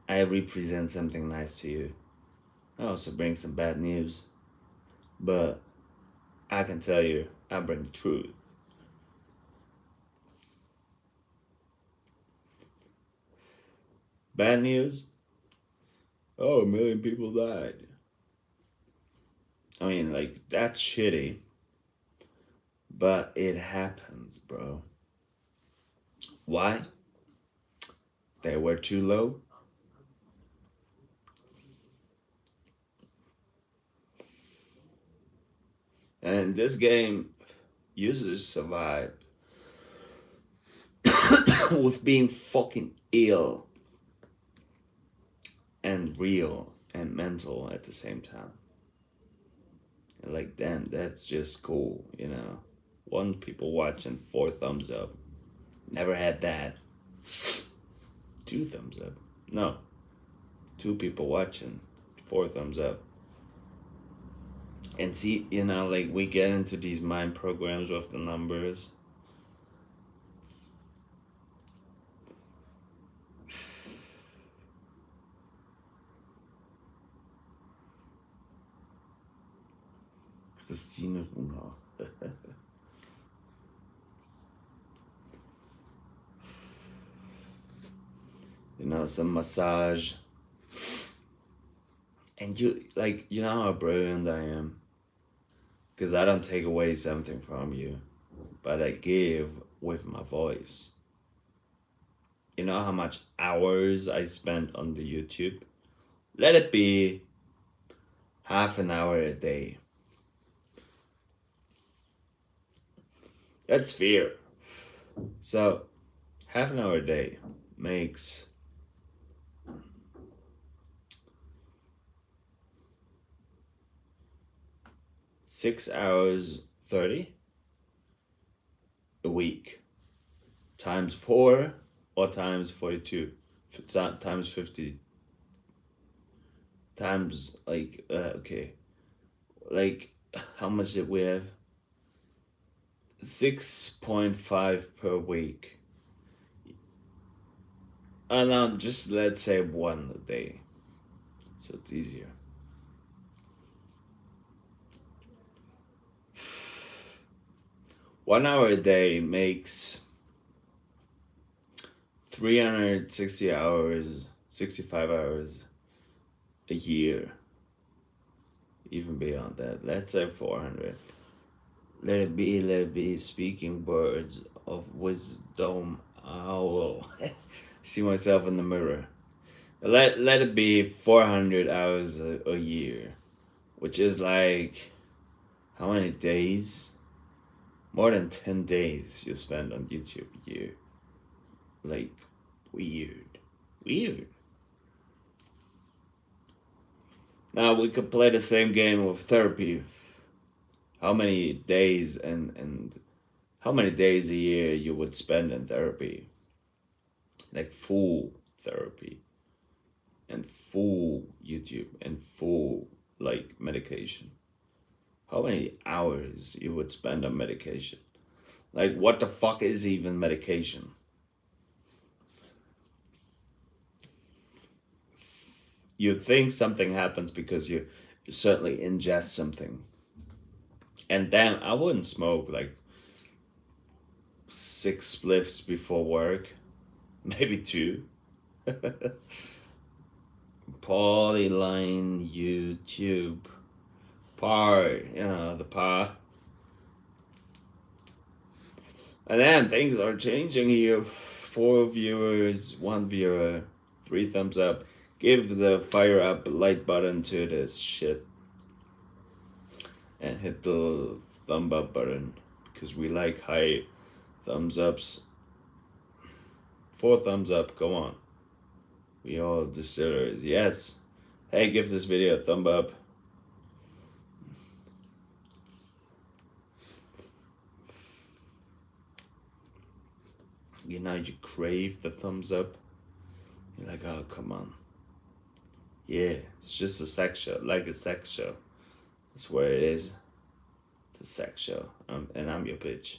I represent something nice to you. I also bring some bad news. But I can tell you, I bring the truth. Bad news? Oh, 1 million people died. I mean, like, that's shitty. But it happens, bro. Why? They were too low. And this game, users survived with being fucking ill and real and mental at the same time. And like, damn, that's just cool, you know? 1 people watching, 4 thumbs up. Never had that. 2 thumbs up. No. 2 people watching, 4 thumbs up. And see, you know, like, we get into these mind programs with the numbers. Christine Hunger. You know, some massage. And you, like, you know how brilliant I am? Because I don't take away something from you, but I give with my voice. You know how much hours I spent on the YouTube? Let it be half an hour a day. That's fair. So, half an hour a day makes 6 hours 30 a week. Times 4 or times 42. Times 50. Times, like, okay. Like, how much did we have? 6.5 per week. And now just let's say 1 a day. So it's easier. One hour a day makes 360 hours, 65 hours a year. Even beyond that. Let's say 400. Let it be, speaking words of wisdom. Oh, see myself in the mirror. Let it be 400 hours a year, which is like, how many days? More than 10 days you spend on YouTube a year. Like, weird. Weird. Now we could play the same game with therapy. How many days and how many days a year you would spend in therapy? Like full therapy and full YouTube and full like medication. How many hours you would spend on medication? Like, what the fuck is even medication? You think something happens because you certainly ingest something. And then I wouldn't smoke like 6 spliffs before work, maybe two. Polyline YouTube. The par. And then things are changing here. 4 viewers, 1 viewer, 3 thumbs up. Give the fire up like button to this shit. And hit the thumb up button. Because we like high thumbs ups. 4 thumbs up, come on. We all distillers, yes. Hey, give this video a thumb up. You know, you crave the thumbs up. You're like, oh, come on. Yeah, it's just a sex show, like a sex show. That's what it is. It's a sex show, and I'm your bitch.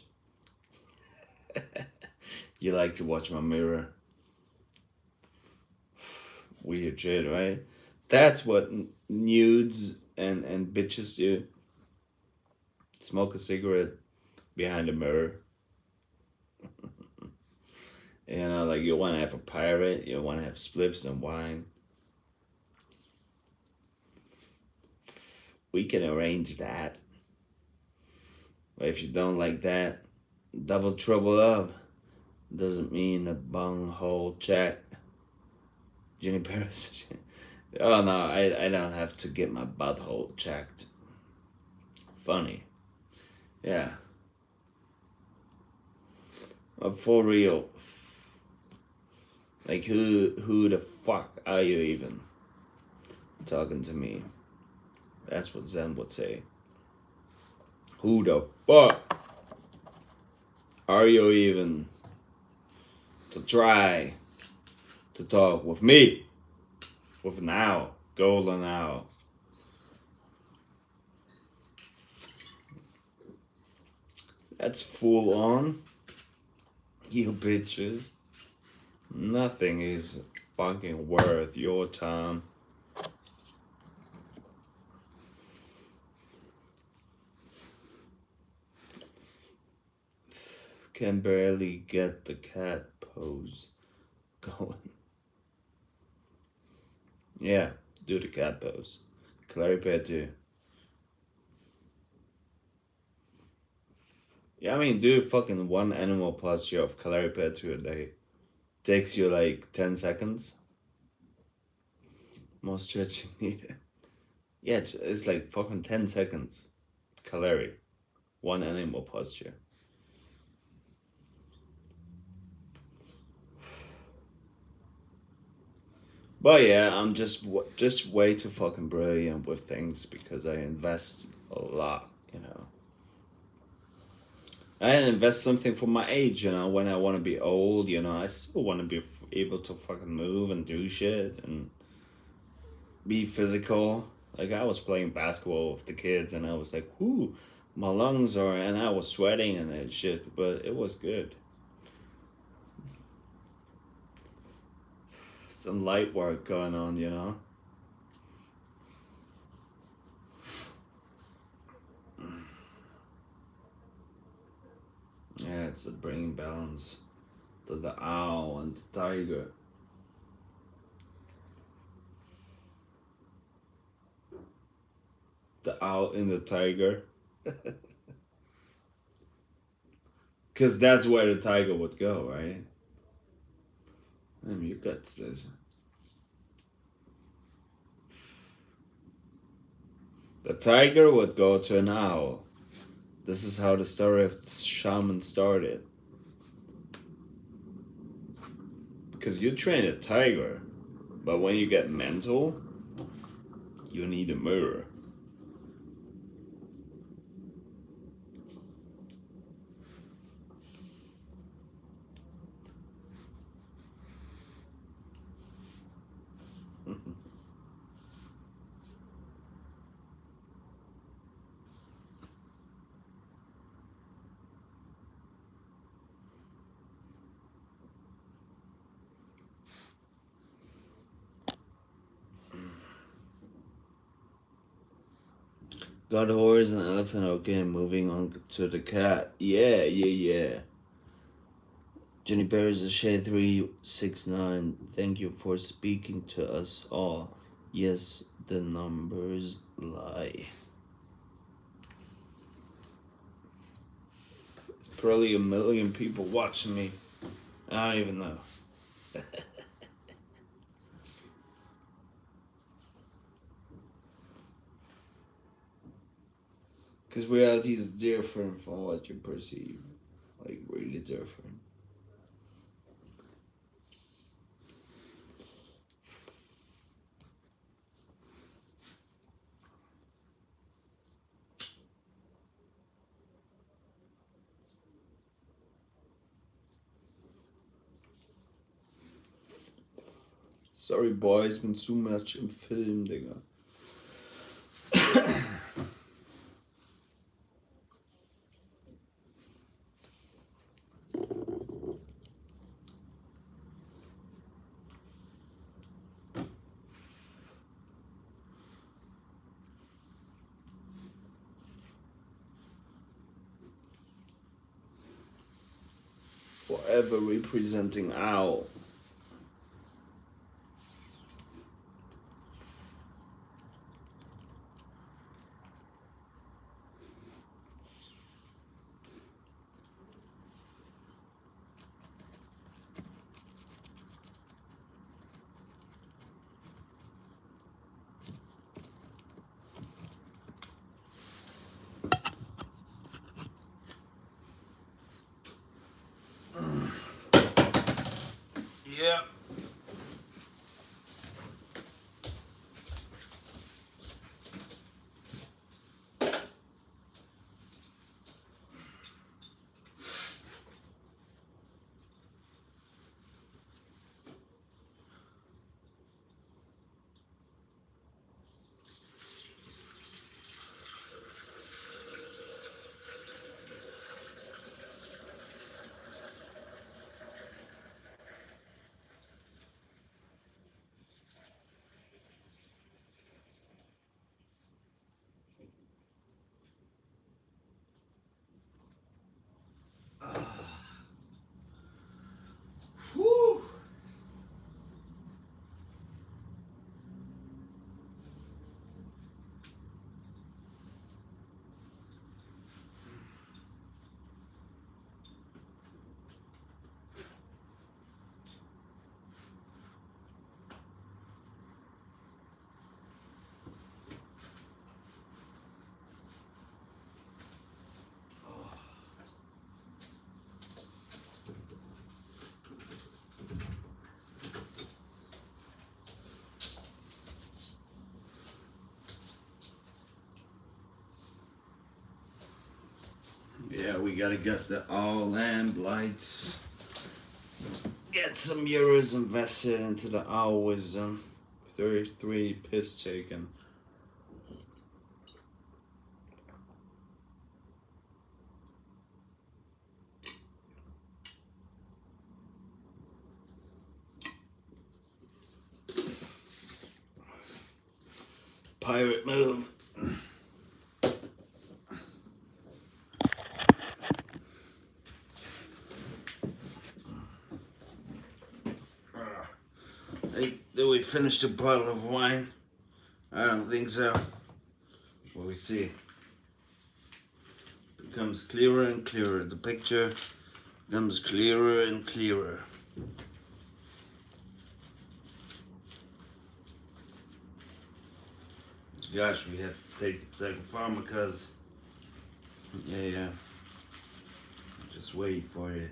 You like to watch my mirror. Weird shit, right? That's what nudes and bitches do. Smoke a cigarette behind a mirror. You know, like you want to have a pirate, you want to have spliffs and wine. We can arrange that. But if you don't like that, double trouble up doesn't mean a bunghole check. Jenny Paris. Oh no, I don't have to get my butthole checked. Funny. Yeah. But for real. Like who the fuck are you even talking to me? That's what Zen would say. Who the fuck are you even to try to talk with me? With an owl, golden owl. That's full on. You bitches. Nothing is fucking worth your time. Can barely get the cat pose going. Yeah, do the cat pose. Clarify too. Yeah, I mean, do fucking one animal posture of Clariped a day. Takes you like 10 seconds. More stretching needed. Yeah, it's like fucking 10 seconds. Calari. One animal posture. But yeah, I'm just way too fucking brilliant with things because I invest a lot, you know. I invest something for my age, you know, when I want to be old, you know, I still want to be able to fucking move and do shit and be physical. Like I was playing basketball with the kids and I was like, whoo, my lungs are, and I was sweating and that shit, but it was good. Some light work going on, you know. Yeah, it's the bringing balance to the owl and the tiger. The owl and the tiger. Because that's where the tiger would go, right? I mean, you got this. The tiger would go to an owl. This is how the story of the shaman started. Because you train a tiger, but when you get mental, you need a mirror. Got a horse and elephant. Okay, moving on to the cat. Yeah. Jenny Bear is a shade 369. Thank you for speaking to us all. Yes, the numbers lie. It's probably a million people watching me. I don't even know. Because reality is different from what you perceive. Like, really different. Sorry, boys, been too much im Film, Digga. Forever representing Owl. Yeah. Whew. Yeah, we gotta get the all lamp lights. Get some euros invested into the owl wisdom. 33 piss taken. Pirate move. Hey, did we finish the bottle of wine? I don't think so. Well, we see. Becomes clearer and clearer. The picture becomes clearer and clearer. Gosh, we have to take the psychopharmacas. Yeah. Just wait for it.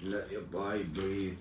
Let your body breathe.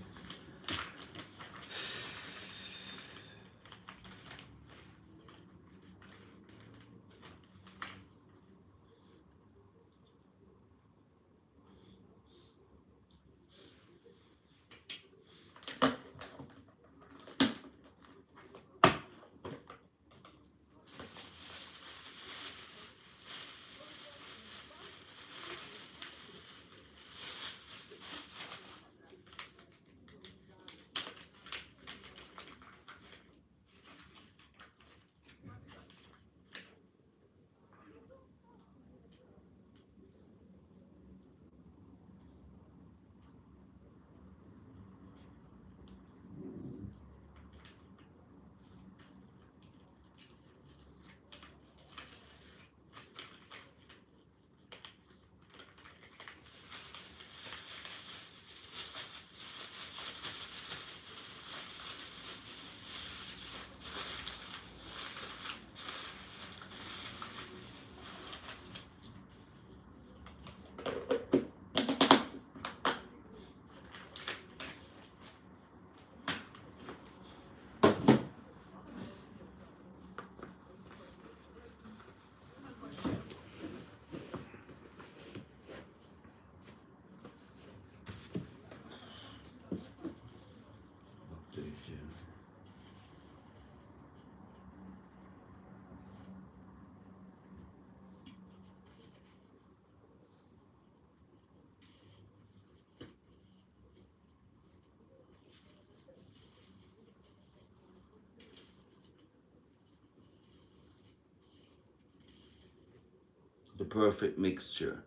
The perfect mixture.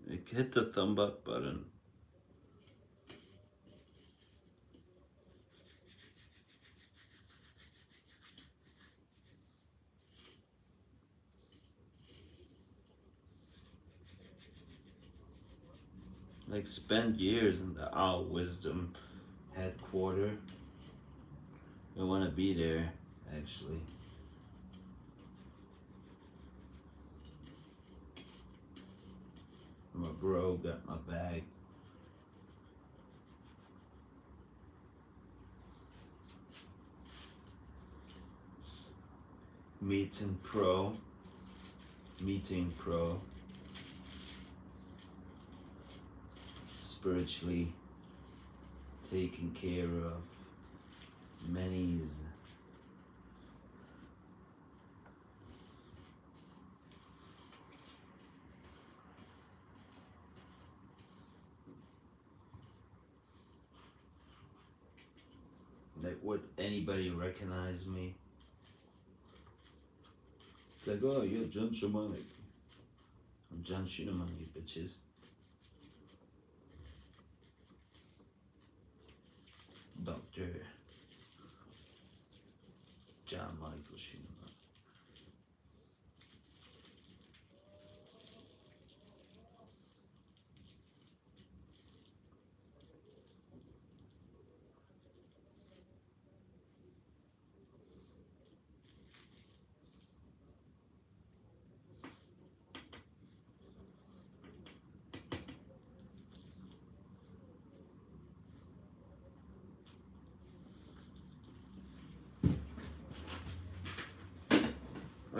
Like, hit the thumb up button. Like, spend years in the Owl Wisdom Headquarter. I want to be there, actually. My bro got my bag. Meeting Pro. Spiritually taking care of many's. Like, would anybody recognize me? Like, oh, you're John Shamanic. I'm John Shinamani, bitches. Dr. John Michael Shinamani.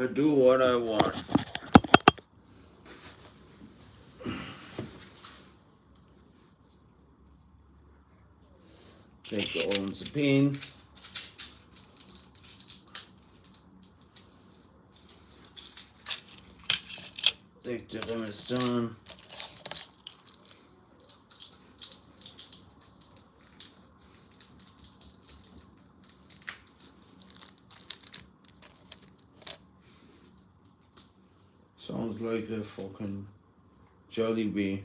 I do what I want. Take the olanzapine. Take the Remistone. Sounds like a fucking Jollibee.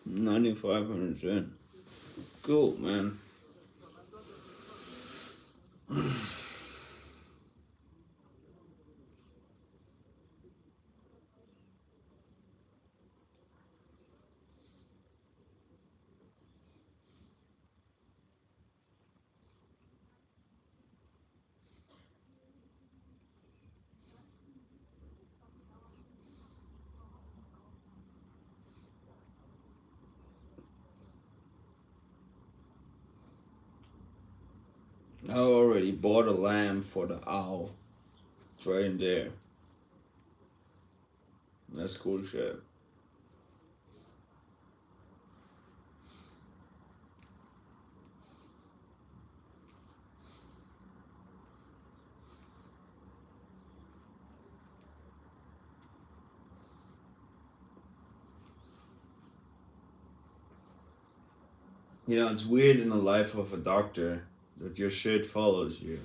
$9,500. Cool, man. I already bought a lamp for the owl. It's right in there. That's cool shit. You know, it's weird in the life of a doctor that your shit follows you.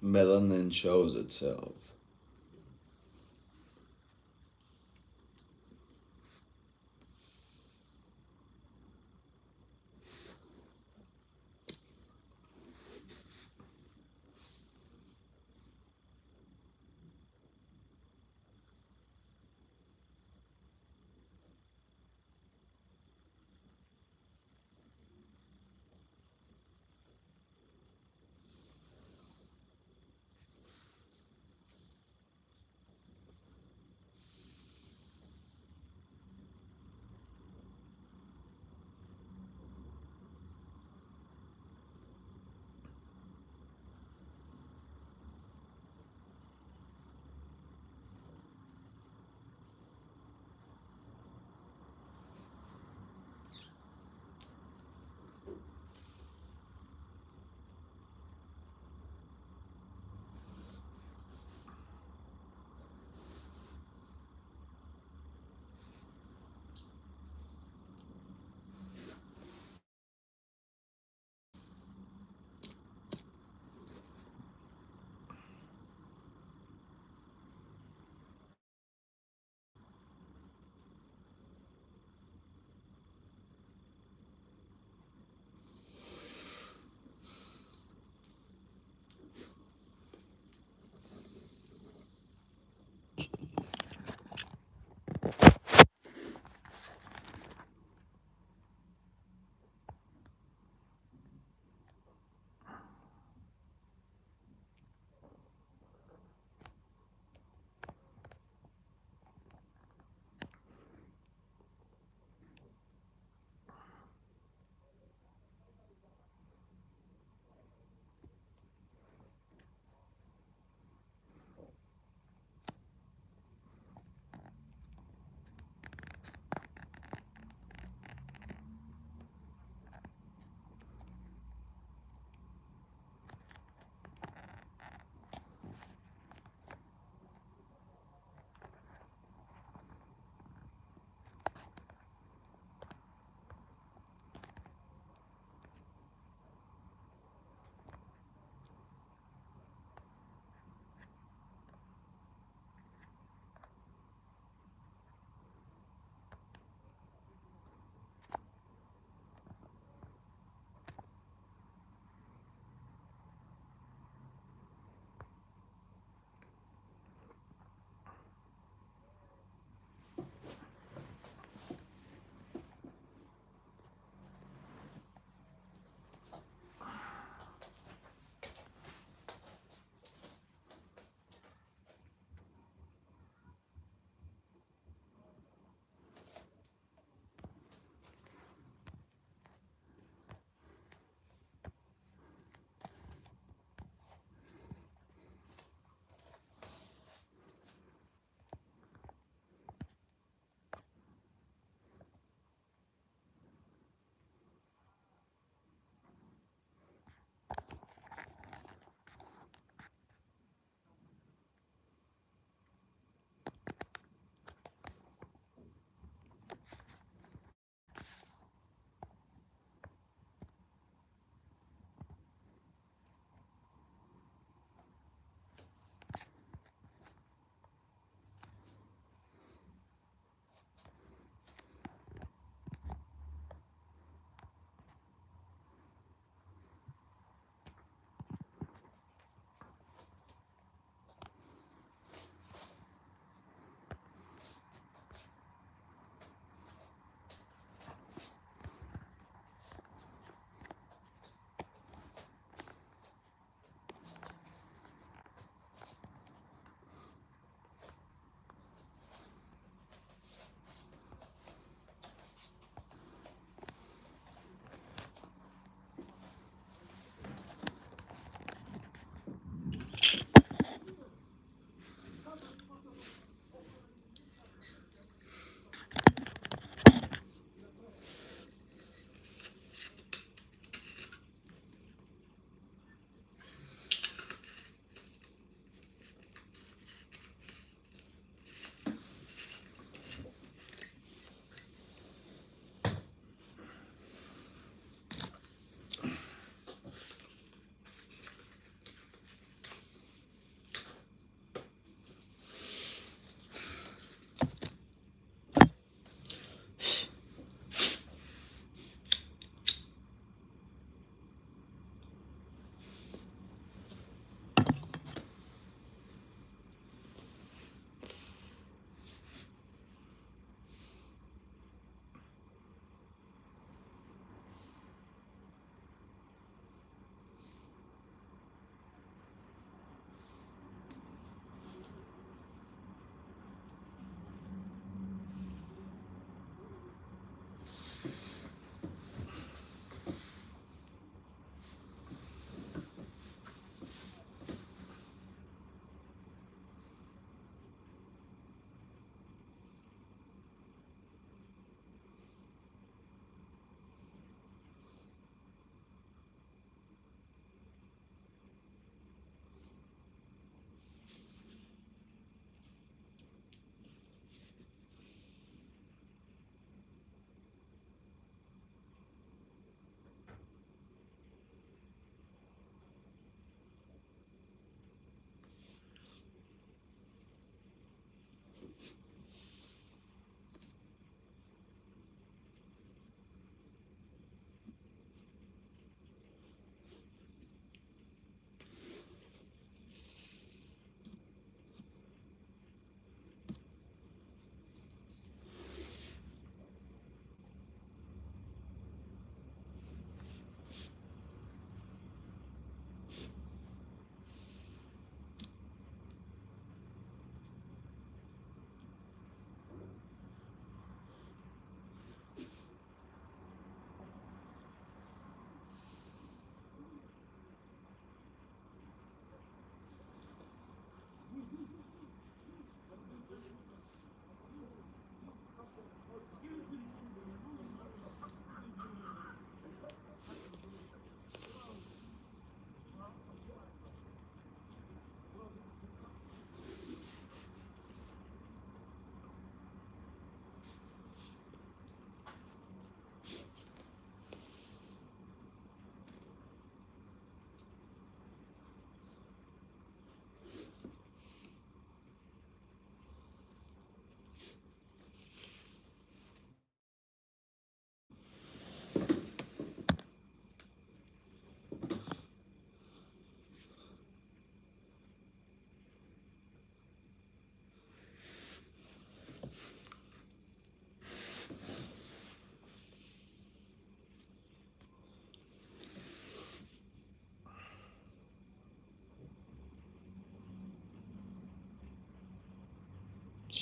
melanin shows itself.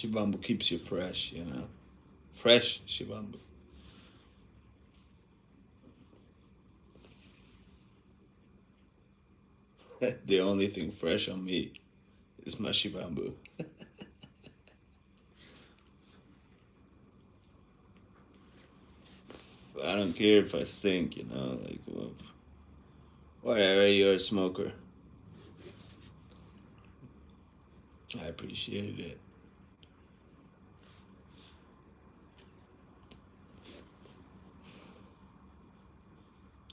Shibambu keeps you fresh, you know. Fresh Shibambu. The only thing fresh on me is my Shibambu. I don't care if I stink, you know, like, well, whatever, you're a smoker. I appreciate it.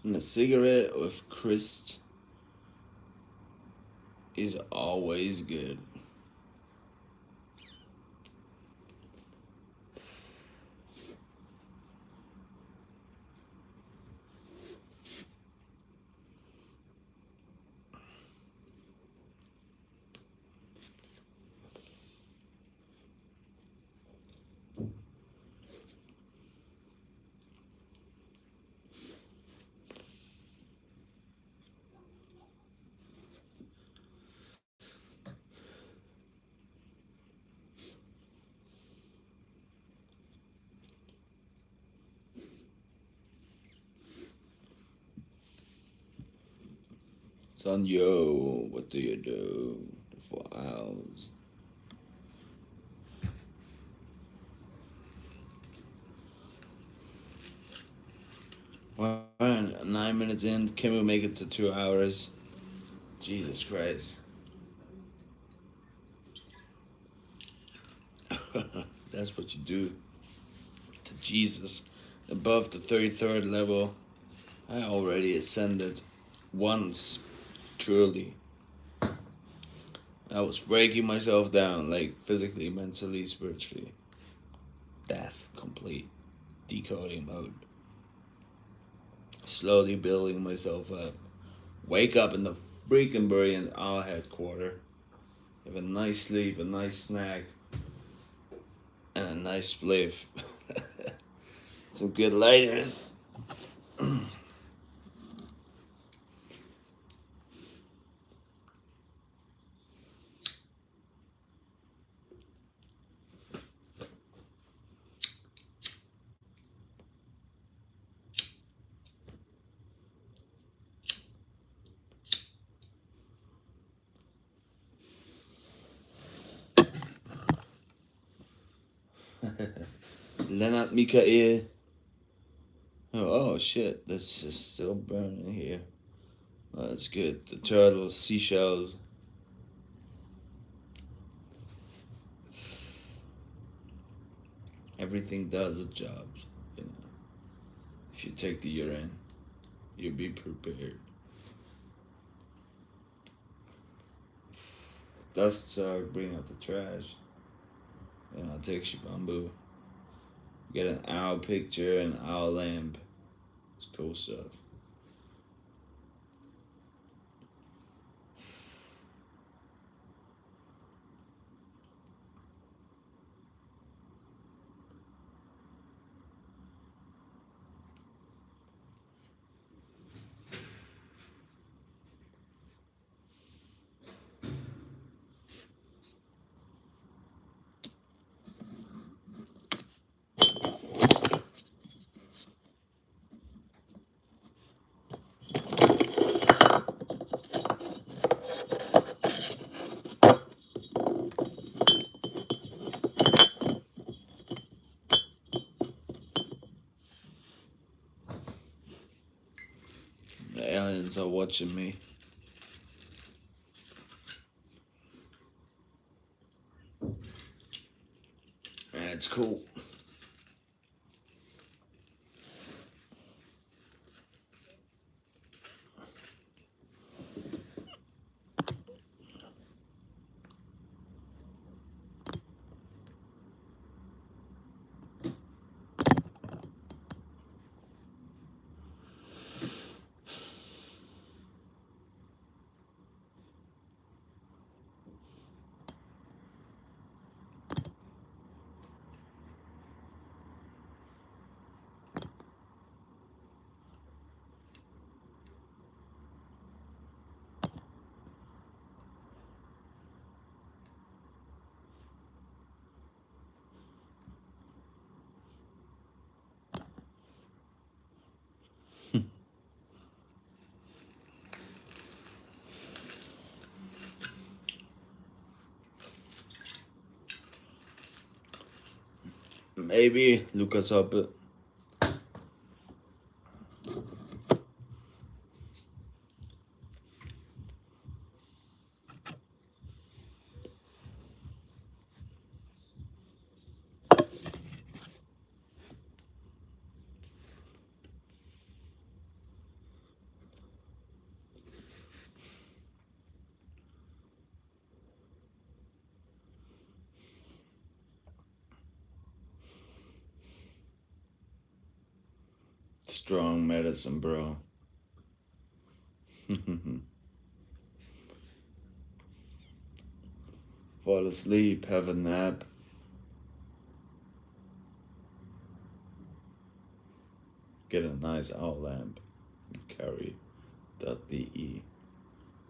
And a cigarette with Christ is always good. Son, yo, what do you do for hours? Well, 9 minutes in, can we make it to 2 hours? Jesus Christ. That's what you do to Jesus. Above the 33rd level, I already ascended once, truly. I was breaking myself down, like physically, mentally, spiritually. Death, complete. Decoding mode. Slowly building myself up. Wake up in the freaking brilliant our headquarter. Have a nice sleep, a nice snack, and a nice spliff. Some good lighters. Leonard Mikael. Oh shit, that's just still burning here. Oh, that's good. The turtles, seashells. Everything does its job. You know, if you take the urine, you'll be prepared. Dust suck, bring out the trash. You know, take Shibambu. Get an owl picture and owl lamp. It's cool stuff. The aliens are watching me. And it's cool. Maybe look us up. Strong medicine, bro. Fall asleep, have a nap. Get a nice owl lamp. Carry.de.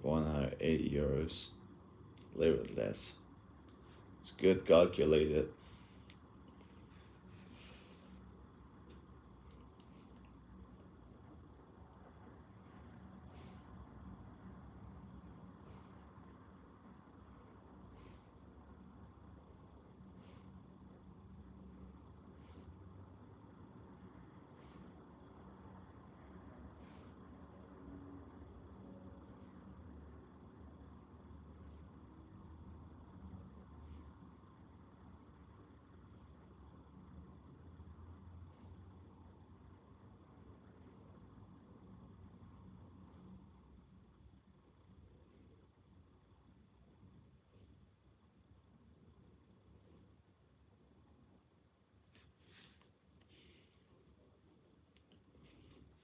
180 euros. Live it less. It's good calculated.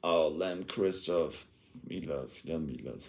Oh, Lamb Christoph. Milas, Jan Milas.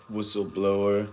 whistleblower.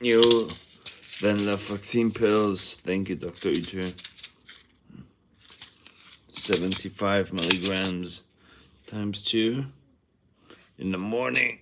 You venlafaxine pills. Thank you, Dr. Uche. 75 milligrams times 2 in the morning.